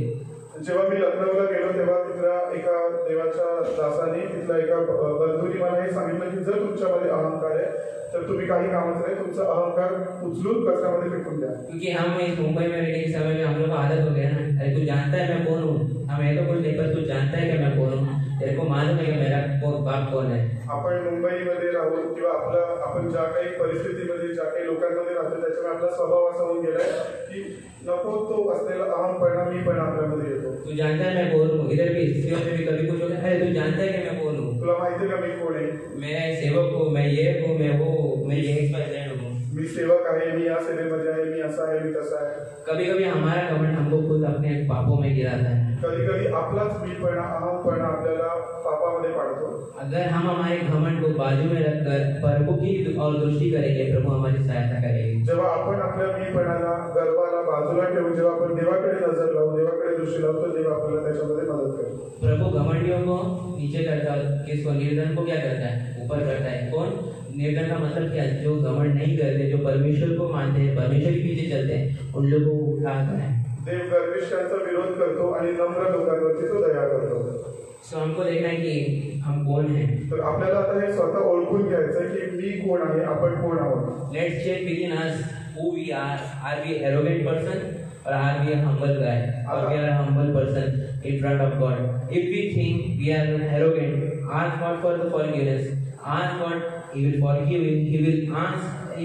जेव्हा मी लखनऊला गेलो तेव्हा तिथल्या एका देवाच्या दासाने, तिथल्या एका बंधूंनी मला हे सांगितलं की जर तुमच्यामध्ये अहंकार आहे तर तुम्ही काही कामच नाही, तुमचा अहंकार उचलून कचऱ्यामध्ये फेकून द्या. क्योंकि हम इस मुंबई में रहने के समय में हम लोग को आदत हो गया ना, अरे तू जानता है मैं कौन हूँ, हम ऐसा कुछ नहीं पर तू जानता है कि मैं कौन हूँ, तेरे को मालूम है कि मेरा बाप कौन है. आपण मुंबईमध्ये राहून किंवा आपण ज्या काही परिस्थितीमध्ये ज्या काही लोकांमध्ये राहतो त्याच्यामुळे आपला स्वभाव असा होऊन गेलाय की नको तो असलेला अहमपणा मी पण आपल्यामध्ये येतो. तू जानता है मैं कौन हूँ, इधर भी स्त्रियों में भी कभी कुछ हो गया, अरे तू जानता है कि मैं कौन हूँ, तुला माहिती आहे का मी कोण आहे, मैं सेवक हूँ, मैं ये हूँ, मैं वो, मैं ये हूँ, मी सेवक आहे, मी या सेवेमध्ये आहे, मी असा आहे, मी तसा आहे. कभी कभी हमारा घमंड हमको खुद अपने पापों में गिराता है. कधी कधी आपलाच मीपणा अहमपणा आपल्याला पापामध्ये पाडतो. अगर हम हमारे घमंड को बाजू में रखकर प्रभु की और दृष्टि करेंगे, प्रभु हमारी सहायता करेंगे. जेव्हा आपण आपल्या मीपणाला, गर्वाला बाजूला ठेवून जेव्हा आपण देवाकडे नजर लावू, देवाकडे दृष्टी लावतो, देव आपल्याला त्याच्यामध्ये मदत करेल. प्रभु घमंडियों को नीचे करता है, किसको, निर्धन को क्या करता है, ऊपर करता है. कौन निर्धन का मतलब क्या है, जो घमंड नहीं करते, जो परमेश्वर को मानते हैं, परमेश्वर के पीछे चलते हैं, उन लोगों को उठाता है. देव गर्विष्ठांचा विरोध करतो आणि नम्र लोकांवरती तो दया करतो. सो हमको देखना है कि हम कौन हैं. तर आपल्याला आता हे स्वतः ओळखून घ्यायचं आहे की मी कोण आहे, आपण कोण आहोत. Let's check within us who we are we arrogant person or are we a humble guy, or we are a humble person in front of God. If we think we are arrogant, ask God for the forgiveness, ask God, He will forgive you, He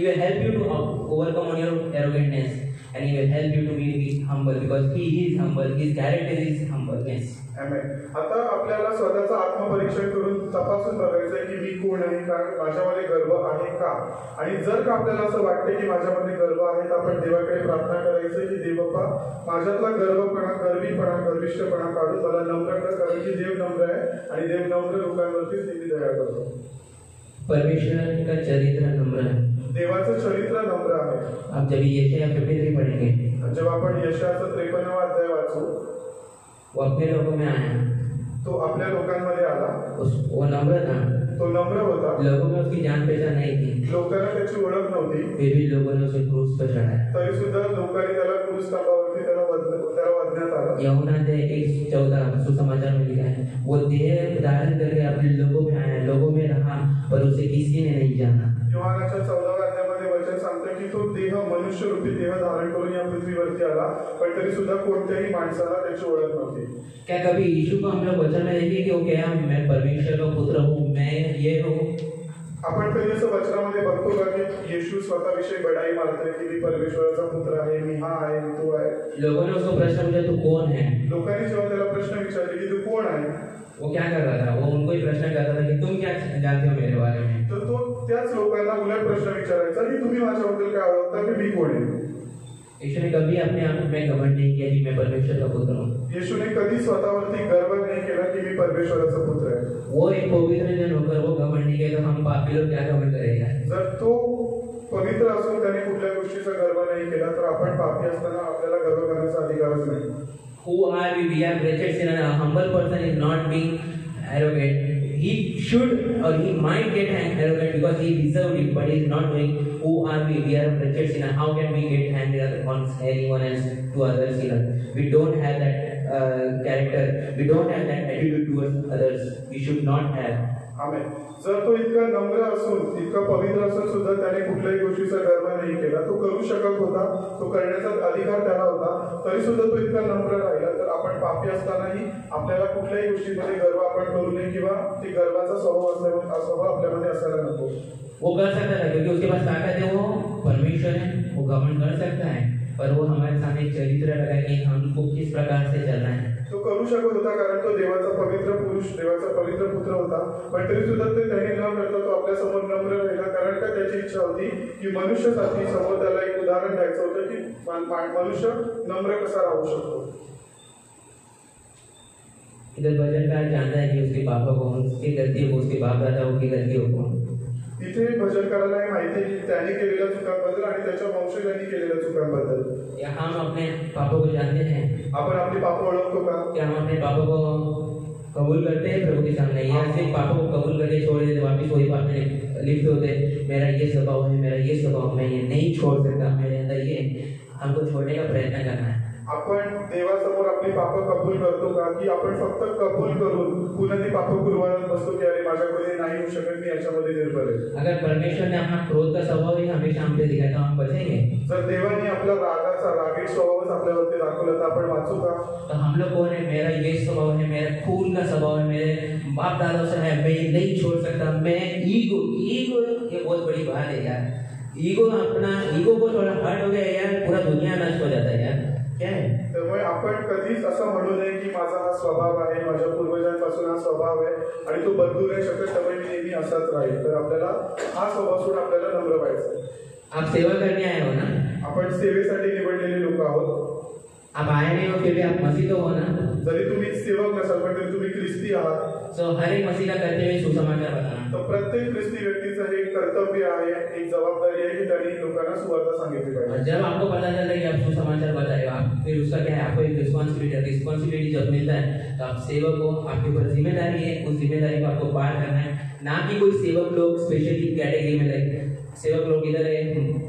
will help you to overcome on your arrogantness, and He will help you to be humble because He is humble, His character is humbleness. आमेन. आता आपल्याला स्वतःचं आत्मपरीक्षण करून तपासून बघायचं आहे की मी कोण आहे, कारण माझ्यामध्ये गर्व आहे का, आणि जर का आपल्याला असं वाटतं की माझ्यामध्ये गर्व आहे तर आपण देवाकडे प्रार्थना करायचं की देव बाप्पा माझ्यातला गर्वपणा, गर्वीपणा, गर्विष्ठपणा काढून मला नम्र कर, कारण की देव नम्र आहे आणि देव नम्र लोकांवरतीच नेहमी दया करतो. परमेश्वर का चरित्र नम्र है. देवाचं चरित्र नम्र आहे. आप जब यशाया 53 पढ़ेंगे, जेव्हा आपण यशायाचा 53वा अध्याय वाचू, वो अपने लोगों में आया, तो आपल्या लोकांमध्ये आला, वो नम्र था, तो नम्र होता, लोगों में उसकी जान पहचान नहीं थी, लोकांना त्याची ओळख नव्हती, फिर भी लोगों ने उसे क्रूस पर चढ़ाया. तरी सुद्धा लोकांनी त्याला क्रूस स्तंभावरती त्याला वधण्यात आलं. यूहन्ना 1:14 सुसमाचार में लिखा है, वो देह धारण करके अपने लोगों में आया, लोगों में रहा, पर उसे किसी ने नहीं जाना. यूहन्नाच्या 14व्या अध्यायामध्ये वचन सांगतं की तो देह, मनुष्य रूपी देह धारण करून या पृथ्वीवरती वरती आला, पण तरी सुद्धा कोणत्याही माणसाला त्याची ओळख नव्हती. क्या कभी यीशु को हम लोग वचन में देखें कि वो क्या मैं परमेश्वर का पुत्र हूँ, मैं ये हूँ? आपण कधी असं वचनामध्ये बघतो का की येशू स्वतःविषयी बडाई मारतोय की मी परमेश्वराचा पुत्र आहे, मी हा आहे, मी तो आहे. लोगों ने उसको प्रश्न पूछा तू कौन है? लोकांनी जेव्हा त्याला प्रश्न विचारले की तू कोण आहे, वो क्या कर रहा था? वो उनको ही प्रश्न करता था कि तुम क्या जानते हो मेरे बारे में? तर तो त्याच लोकांना उलट प्रश्न विचारायचा की तुम्ही माझ्याबद्दल काय ओळखता की मी कोण आहे. यीशु ने कभी अपने आप में घमंड नहीं किया कि मैं परमेश्वर का पुत्र हूँ. येशूने कधी स्वतःवरती गर्व नाही केला की मी परमेश्वराचा पुत्र आहे. वो एक पवित्र जन होकर वो घमंड नहीं किया तो हम पापी लोग क्या घमंड करेंगे? जर तो पवित्र असून त्याने कुठल्या गोष्टीचा गर्व नाही केला तर आपण पापी असताना आपल्याला गर्व करण्याचा अधिकारच नाही. Who are we? We are wretched sinners. A humble person is not being arrogant. He should or he might get arrogant because he deserved it, but he is not doing. Who are we? We are wretched sinners. How can we get angry on anyone else to other sinners? We don't have that character. We don't have that attitude towards others. We should not have. आमेन. जर तो इतका नम्र असून इतका पवित्र असून सुद्धा त्याने कुठल्याही गोष्टीचा गर्व नाही केला, तो करू शकत होता, तो करण्याचा अधिकार त्याला होता, तरी सुद्धा तो इतका नम्र राहिला, तर आपण पापी असतानाही आपल्याला कुठल्याही गोष्टीमध्ये गर्व आपण करू नये किंवा ती गर्वाचा स्वभाव आपल्यामध्ये असायला नको. वो कर सकता था क्योंकि उसके पास ताकत है, वो परमेश्वर है, वो घमंड कर सकता है, पर वो हमारे सामने एक चरित्र लगा कि हमको किस प्रकार से चलना है. तो करू शकत होता कारण तो देवाचा पवित्र पुरुष, देवाचा पवित्र पुत्र होता, पण तरी सुद्धा ते त्याने न करता तो आपल्या समोर नम्र राहिला, कारण का त्याची इच्छा होती की मनुष्यासाठी समोर त्याला एक उदाहरण द्यायचं होतं की मनुष्य नम्र कसा राहू शकतो. इधर भजनकार जानता है कि उसके पापा को, उसकी गलती हो, उसके बाप दादाओं की गलती हो. इथे भजनकाराला हे माहिती आहे की त्याने केलेल्या चुकांबद्दल आणि त्याच्या वंशजांनी केलेल्या चुकांबद्दल. क्या हम अपने पापों को जानते हैं? आपण आपली पाप ओळखतो का? क्या हम अपने पापों को कबूल करते हैं प्रभु के सामने, या सिर्फ पापों को कबूल करके छोड़ देते, वापिस वही पाप में लिप्त होते, मेरा ये स्वभाव है, मेरा ये स्वभाव, मैं ये नहीं छोड़ सकता, मेरे अंदर ये, हमको छोड़ने का प्रयत्न करना है. आपण देवासमोर आपली पाप कबूल करतो का की आपण फक्त कबूल करून पुन्हा ती पाप कुरवाळत बसतो की अरे माझ्याकडे नाही होऊ शकत, मी याच्यामध्ये निर्भर आहे. अगर परमेश्वर ने अपना क्रोध का स्वभाव ही हमेशा हम पे दिखाया तो हम बचेंगे. जर देवाने आपला रागीट स्वभावच आपल्यावरती दाखवला तर आपण वाचू का? तो हम लोग कौन है? मेरा ये स्वभाव है, मेरा खून का स्वभाव है, मेरे बाप दादों से है, मैं ये नहीं छोड़ सकता, मैं ईगो ये बहुत बड़ी बात है यार. ईगो को थोड़ा हर्ट हो गया यार, पूरा दुनिया नष्ट हो जाता है यार. क्या है? त्यामुळे आपण कधीच असं म्हणू नये की माझा हा स्वभाव आहे, माझ्या पूर्वजांपासून हा स्वभाव आहे आणि तो बदलू नाही शकत, त्यामुळे मी नेहमी असाच राहील. तर आपल्याला हा स्वभाव सोडून आपल्याला नम्र व्हायचं. आप सेवा करने आए हो ना? आपण सेवेसाठी निवडलेले लोक आहोत. आप आए नहीं हो फिर भी आप मसीह तो हो ना? जरी तुम्ही सेवक नसाल पण तरी तुम्ही ख्रिस्ती आहात. सो हर एक मसीह का कर्तव्य है सुसमाचार बताना. तर प्रत्येक ख्रिस्ती व्यक्तीचं हे कर्तव्य आहे, एक जबाबदारी आहे की त्यांनी लोकांना सुवार्ता सांगितली पाहिजे. जब आपको पता चलता है कि आप सुसमाचार बता रहे हो, आप फिर उसका क्या है, आपको एक रिस्पॉन्सिबिलिटी जब मिलता है तो आप सेवक हो, आपके ऊपर जिम्मेदारी है, उस जिम्मेदारी को आपको पार करना है. ना कि कोई सेवक लोग स्पेशली कैटेगरी में लगे, सेवक लोग इधर है,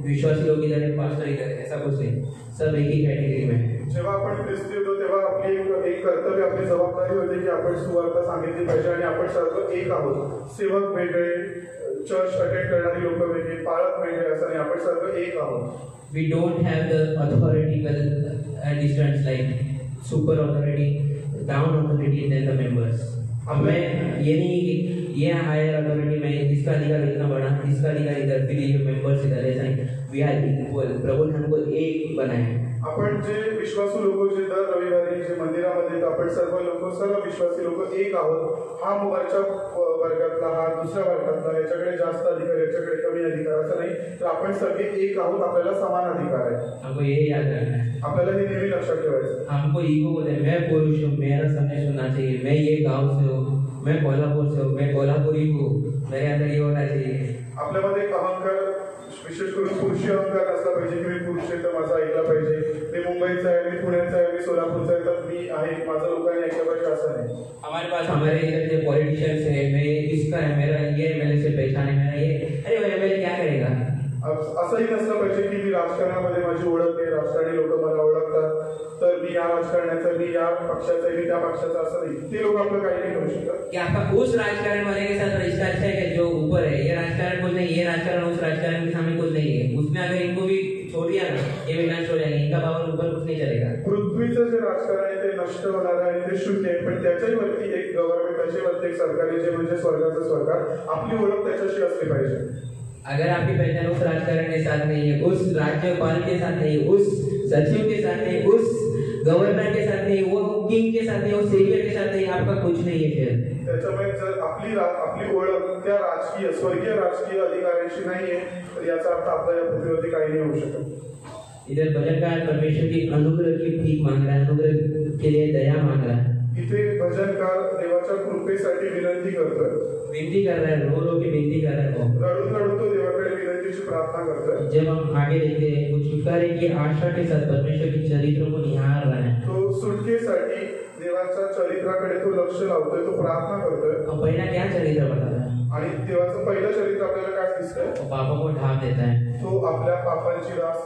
विश्वासी लोग इधर है, पास्टर इधर है, ऐसा कुछ नहीं, सब एक ही कैटेगरी में है. जेव्हा आपण ख्रिस्ती होतो तेव्हा आपली एक कर्तव्य, आपली जबाबदारी होते की आपण सुवार्ता सांगितली पाहिजे आणि आपण सर्व एक आहोत. सेवक वेगळे, चर्च अटेंड करणारी लोक वेगळे, पाळक वेगळे, असं नाही, आपण सर्व एक आहोत. We don't have the authoritical distance like super authority, down authority than the members. अब मैं ये नहीं कि ये हायर अथॉरिटी में इसका अधिकार इतना बड़ा, इसका अधिकार इधर, फिर ये मेंबर्स इधर, ऐसा नहीं. We are equal. प्रभु ने हमको एक बनाया. आपण जे विश्वासू लोक जे दर रविवारी जे मंदिरामध्ये येतात, आपण सर्व विश्वासी लोक एक आहोत. हा वरच्या वर्गातला, हा दुसऱ्या वर्गातला, याच्याकडे जास्त अधिकार, याच्याकडे कमी अधिकार, असं नाही, तर आपण सगळे एक आहोत, आपल्याला समान अधिकार आहे. हमको ये याद रखना है, आपल्याला हे नेहमी लक्षात ठेवायचं. हमको ईगो बोलते, मैं पुरुष हूँ, मेरा संदेश होना चाहिए, मैं ये गांव से हूँ, मैं कोल्हापुर से हूँ, मैं कोल्हापुरी हूँ, मेरे अंदर ये होना चाहिए. आपल्यामध्ये एक अहंकार, विशेष करून पुरुषी अहंकार असला पाहिजे की मी पुरुष आहे तर माझा ऐकला पाहिजे, मी मुंबईचा आहे, मी पुण्याचा आहे, मी सोलापूरचा आहे तर मी आहे, माझं लोकांनी ऐकलं पाहिजे, असं नाही. हमारे पास हमारे इधर जो पॉलिटिशियंस है, मैं इसका है, मेरा ये एमएलए से पहचान है, मेरा ये, अरे वो एमएलए क्या करेगा? असंही नसलं पाहिजे की मी राजकारणामध्ये माझी ओळख आहे, राजकारणी लोक मला ओळखतात तर मी या राजकारण्याचा, मी या पक्षाचा, मी त्या पक्षाचा, असं नाही. ते लोक आपलं काही नाही करू शकत. कि आपका उस राजकारण वाले के साथ रिश्ता अच्छा है जो ऊपर है, ये राजकारण कुछ नहीं, ये राजकारण उस राजकारण के सामने कुछ नहीं है, उसमें अगर इनको भी छोड़ दिया ना, ये भी नष्ट हो जाएंगे, इनका पावर ऊपर कुछ नहीं चलेगा। पृथ्वीचं जे राजकारण आहे ते नष्ट होणार आहे आणि ते शून्य आहे, पण त्याच्याही वरती एक गव्हर्नमेंट, त्याच्यावरती एक सरकार आहे जे म्हणजे स्वर्गाचं सरकार, आपली ओळख त्याच्याशी असली पाहिजे। अगर आपकी पहचान उस राजकारण के साथ नहीं है, उस राज्यपाल के साथ नहीं है, उस सचिव के साथ नहीं, उस गवर्नर के साथ नहीं, वो किंग के साथ नहीं, वो सेवियर के साथ नहीं, आपका कुछ नहीं है फिर। त्याच्यामुळे जर आपली ओळख त्या राजकीय स्वर्गीय राजकीय अधिकाऱ्यांशी नाहीये तर याचा अर्थ आपल्या या पृथ्वीवरती काही नाही होऊ शकत। इधर भजनकार परमेश्वर की अनुग्रह की भीख मांग रहा है, अनुग्रह के लिए दया मांग रहा है। इथे भजनकार देवाच्या कृपेसाठी विनंती करतोय, विनती कर रहा है, रो रो के विनती कर रहा है वो। रडून रडून तो देवाकडे विनंतीची प्रार्थना करतोय। जब हम आगे देखते हैं वो छुटकारे की आशा के साथ परमेश्वर के चरित्र को निहार रहा है। तो सुटकेसाठी देवाच्या चरित्राकडे तो लक्ष लावतोय, तो प्रार्थना करतोय। अब पहला क्या चरित्र बताता है? आणि देवाचं पहिलं चरित्र आपल्याला काय दिसतंय? वो पापों को ढांप देता है। तो आपल्या पापांची रास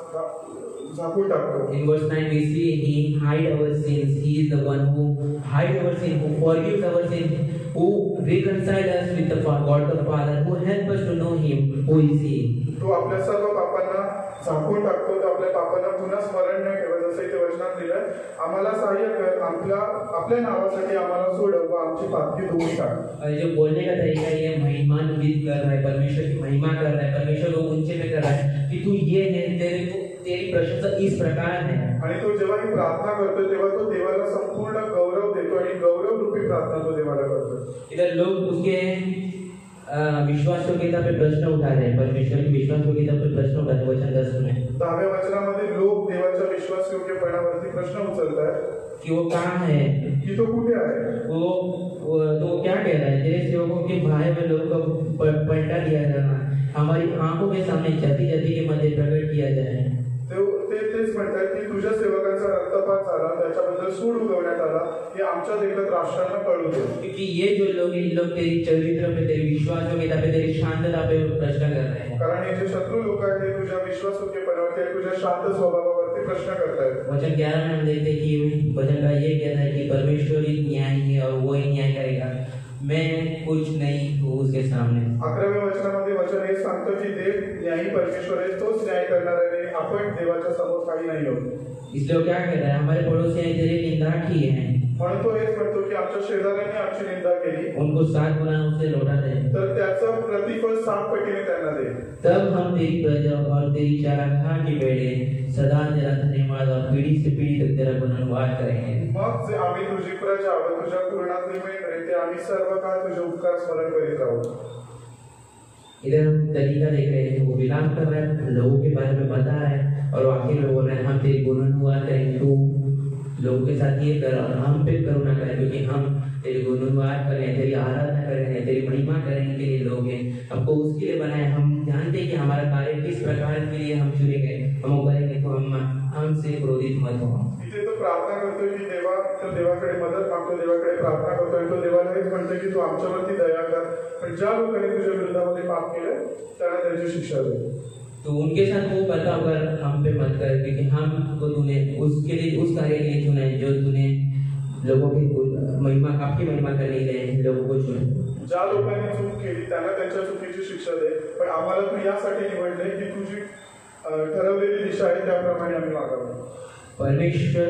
झाकून टाकतो। In verse 9 we see he hide our sins. He is the one who hide our sin, who forgives our sin, who reconcile us with the God the Father, who help us to know Him, who is He. तो आपल्या सर्व पापांना झाकून टाकतो, तो आपल्या पापांना पुन्हा स्मरण नाही ठेवत, जसं इथे वचनात दिलंय, आम्हाला सहाय्य कर, आपल्या नावासाठी आम्हाला सोडव व आमची पापी धुवून टाक। और जो बोलने का तरीका ये महिमान्वित कर रहा है, परमेश्वर की महिमा कर रहा है, परमेश्वर को ऊंचे में कर रहा है कि तू ये है, तेरी प्रशंसा इस प्रकार है। आणि तो जेव्हा ही प्रार्थना करतो तेव्हा तो देवाला संपूर्ण गौरव देतो आणि गौरव रूपी प्रार्थना तो देवाला करतो। इधर लोग उसके विश्वास योग्यता पे प्रश्न उठा रहे हैं, परमेश्वर की विश्वास योग्यता पे प्रश्न उठा रहे हैं। वचन 10 में 10व्या वचनामध्ये लोक देवाच्या विश्वास योग्यपणावरती प्रश्न उचलतात कि वो कहाँ है, कि तो कुठे आहे। तो क्या कह रहा है? तेरे सेवकों के भाई में लोग को पलटा दिया जाना, हमारी आंखों के सामने जाति जाति के मध्य प्रकट किया जाए। तेच म्हणतात की तुझ्या सेवकांचा रक्तपात झाला, त्याच्याबद्दल सूड उगवण्यात आला, हे आमच्या देखत राष्ट्रांना कळू दे। क्योंकि ये जो लोग इन लोग तेरी चरित्र पे, तेरी विश्वास योग्यता पे, तेरी शांतता पे प्रश्न कर रहे हैं। कारण हे जे शत्रु लोक आहेत ते तुझ्या विश्वास योग्यपणावरती, तुझ्या शांत स्वभावावरती प्रश्न करतायत। वचन 11 में हम देखते हैं कि वचन का ये कहता है कि परमेश्वर ही न्याय है और वो ही न्याय करेगा, मैं कुछ नहीं हूँ उसके सामने। 11व्या वचनामध्ये वचन हे सांगतं की देव न्यायी परमेश्वर आहे, तोच न्याय करणार आहे, आपण देवाच्या समोर काही नाही आहोत। इसलिए क्या कह रहा है? हमारे पड़ोसी ने तेरी निंदा की है, म्हणून तो हेच म्हणतो की आमच्या शेजाऱ्यांनी आमची निंदा केली, उनको 7 गुना उससे लौटा दे, तर त्याचं प्रतिफळ 7 पटीने त्यांना दे। तब हम तेरी प्रजा और तेरी चारागाह के बेड़े सदा तेरा धन्यवाद और पीढ़ी से पीढ़ी तक तेरा गुणगान करेंगे। मग जे आम्ही तुझी प्रजा व तुझ्या कुरणातली मेंढरे ते आम्ही सर्व काळ तुझे उपकार स्मरण करीत राहू। इधर हम तरीका देख रहे हैं, वो विलाप कर रहा है, लोगों के बारे में बता रहा है और आखिर में बोल रहे हैं हम तेरी गुणगान करेंगे, तू लोगों के साथ ये कर और हम पे करुणा करें, क्योंकि हम तेरी गुणगान करें, तेरी आराधना करें, तेरी महिमा करें के लिए लोग हैं, हमको उसके लिए बनाए। हम जानते हैं कि हमारा कार्य किस प्रकार के लिए हम चुने गए, हम वो करेंगे तो हमसे क्रोधित मत हो। इथे तो प्रार्थना करतोय की देवाकडे मदत मागतो, देवाकडे प्रार्थना करतोय, तो देवाला हेच म्हणतोय की तू आमच्यावरती दया कर, पण ज्या लोकांनी तुझ्या विरोधामध्ये पाप केलं त्यांना त्याची शिक्षा दे। तो उनके साथ वो बर्ताव कर, हम पे मत कर, क्योंकि हमको तूने उसके लिए, उस कार्य के लिए चुना है जो तूने लोगों की महिमा, आपकी महिमा करने के लिए लोगों को चुना। ज्या लोकांनी चूक केली त्यांना त्यांच्या चुकीची शिक्षा दे, पण आम्हाला तू यासाठी निवडले की तुझी ठरवलेली दिशा आहे त्याप्रमाणे आम्ही वागावं। परमेश्वर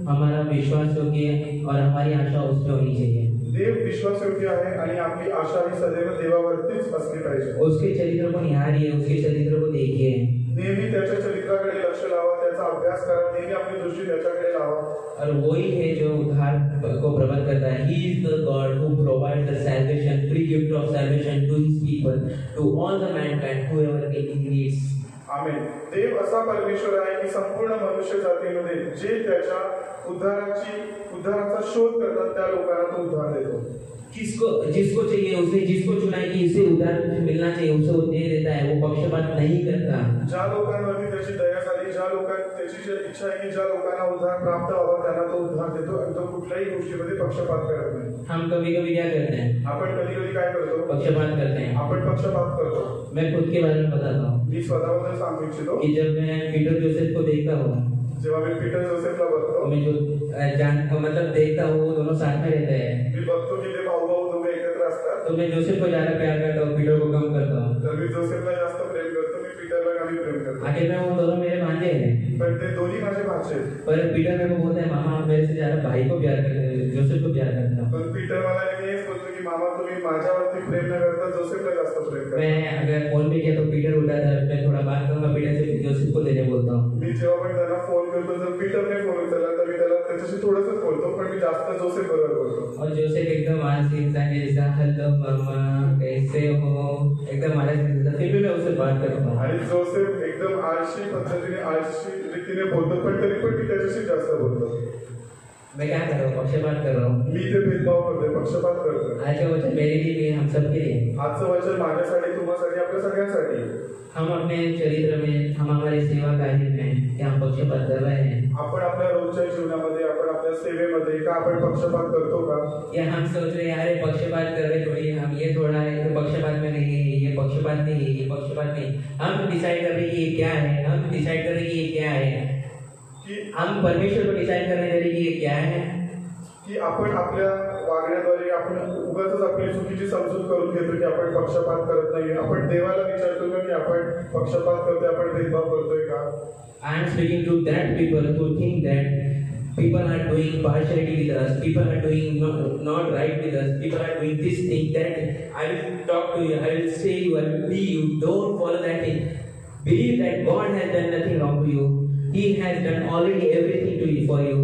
हमारा विश्वास योग्य और हमारी आशा उस पर होनी चाहिए। देव विश्वासयोग्य आहे आणि आपली आशा ही सदैव देवावरतीच असली पाहिजे। उसके चरित्र को निहारिए, उसके चरित्र को देखिए, नेहमी त्याच्या चरित्राकडे लक्ष लावा, त्याचा अभ्यास करा, नेहमी आपली दृष्टी त्याच्याकडे लावा। और वही है जो उद्धार को प्रबंध करता है। He is the God who provides the salvation, free gift of salvation to His people, to all the mankind, whoever He needs. आमेन। देव असा परमेश्वर आहे की संपूर्ण मनुष्य जातीमध्ये जे त्याच्या उद्धाराचा शोध करतात त्या लोकांना तो उद्धार देतो। जिसको चाहिए, उसने जिसको चुना है कि इसे उद्धार मिलना चाहिए, उसे वो दे देता है, वो पक्षपात नहीं करता। ज्या लोकांवरती त्याची दया झाली, ज्या लोकांना त्याची इच्छा आहे की ज्या लोकांना उद्धार प्राप्त व्हावा त्यांना तो उद्धार देतो आणि तो कुठल्याही गोष्टीमध्ये पक्षपात करत नाही। हम कभी कभी क्या करते हैं? आपण कधी कधी काय करतो? पक्षपात करते हैं। आपण पक्षपात करतो। मैं खुद के बारे में बताता हूँ। मी स्वतःबद्दल सांगू इच्छितो कि जब मैं पीटर जोसेफ को देखता हूँ, जेव्हा मी पीटर जोसेफला बघतो, मैं जो मतलब देखता हूँ वो दोनों साथ में रहते हैं, मी बघतो की ते भाऊ भाऊ दोघे एकत्र असतात, तो मैं जोसेफ को ज्यादा प्यार करता हूँ, पीटर को कम करता हूँ। तर मी जोसेफला जास्त प्रेम करतो, मी पीटरला कमी प्रेम करतो। आखिर में वो दोनों मेरे भांजे हैं। पण ते दोन्ही माझे भाचे आहेत. पर पीटर मेरे को बोलता है मामा मेरे से ज्यादा भाई को प्यार करते हैं, जोसेफ को प्यार करता हूँ. पण पीटर मला नेहमी हेच बोलतो की मामा तुम्ही माझ्यावरती प्रेम न करता जोसेफला जास्त प्रेम करता. मैं अगर फोन पे किया तो पीटर उठाता है, मैं थोड़ा बात करूंगा पीटर से, जोसेफ को देने बोलता हूँ. मी जेव्हा पण त्याला फोन करतो जर पीटरने फोन उचलला तर मी त्याला त्याच्याशी थोडंसंच बोलतो पण मी जास्त जोसेफ बरोबर बोलतो. और जोसेफ एकदम आलसी इंसान है, जैसा हेलो मामा कैसे हो, एकदम आलसी इंसान, फिर भी मैं उससे बात करता हूँ. आणि जोसेफ एकदम आळशी पद्धतीने आळशी रीतीने बोलतो पण तरी पण मी त्याच्याशी जास्त बोलतो. मैं क्या कर रहा हूँ, पक्षपात कर रहा हूँ. मी ते भेदभाव करतोय, पक्षपात करतोय. आज का वचन मेरे लिए भी है, हम सबके लिए. आजचं वचन माझ्यासाठी तुम्हासाठी आपल्या सगळ्यांसाठी. हम अपने चरित्र में, हम हमारे सेवा कार्य में क्या हम पक्षपात कर रहे हैं? आपण आपल्या रोजच्या जीवनामध्ये आपण आपल्या सेवेमध्ये का आपण पक्षपात करतो का? या हम सोच रहे हैं यार ये पक्षपात कर रहे थोड़ी, हम ये थोड़ा है तो पक्षपात में नहीं है, ये पक्षपात नहीं है, ये पक्षपात नहीं. हम डिसाइड कर रहे हैं कि ये क्या है, हम डिसाइड कर रहे हैं कि ये क्या है, की हम परमेश्वर को डिसाइड करने दे रहे हैं कि ये क्या है. की आपण आपल्या वागण्याद्वारे आपण उगाच आपली चुकीची समजूत करून घेतो की आपण पक्षपात करत नाही. आपण देवाला विचारतो का की आपण पक्षपात करतोय, आपण भेदभाव करतोय का? I am speaking to that people who think that people are doing partiality with us, people are doing not right with us, people are doing this thing that I will talk to you, I will say you, I will be you, don't follow that thing. Believe that God has done nothing wrong to you. He has done already everything to you for you.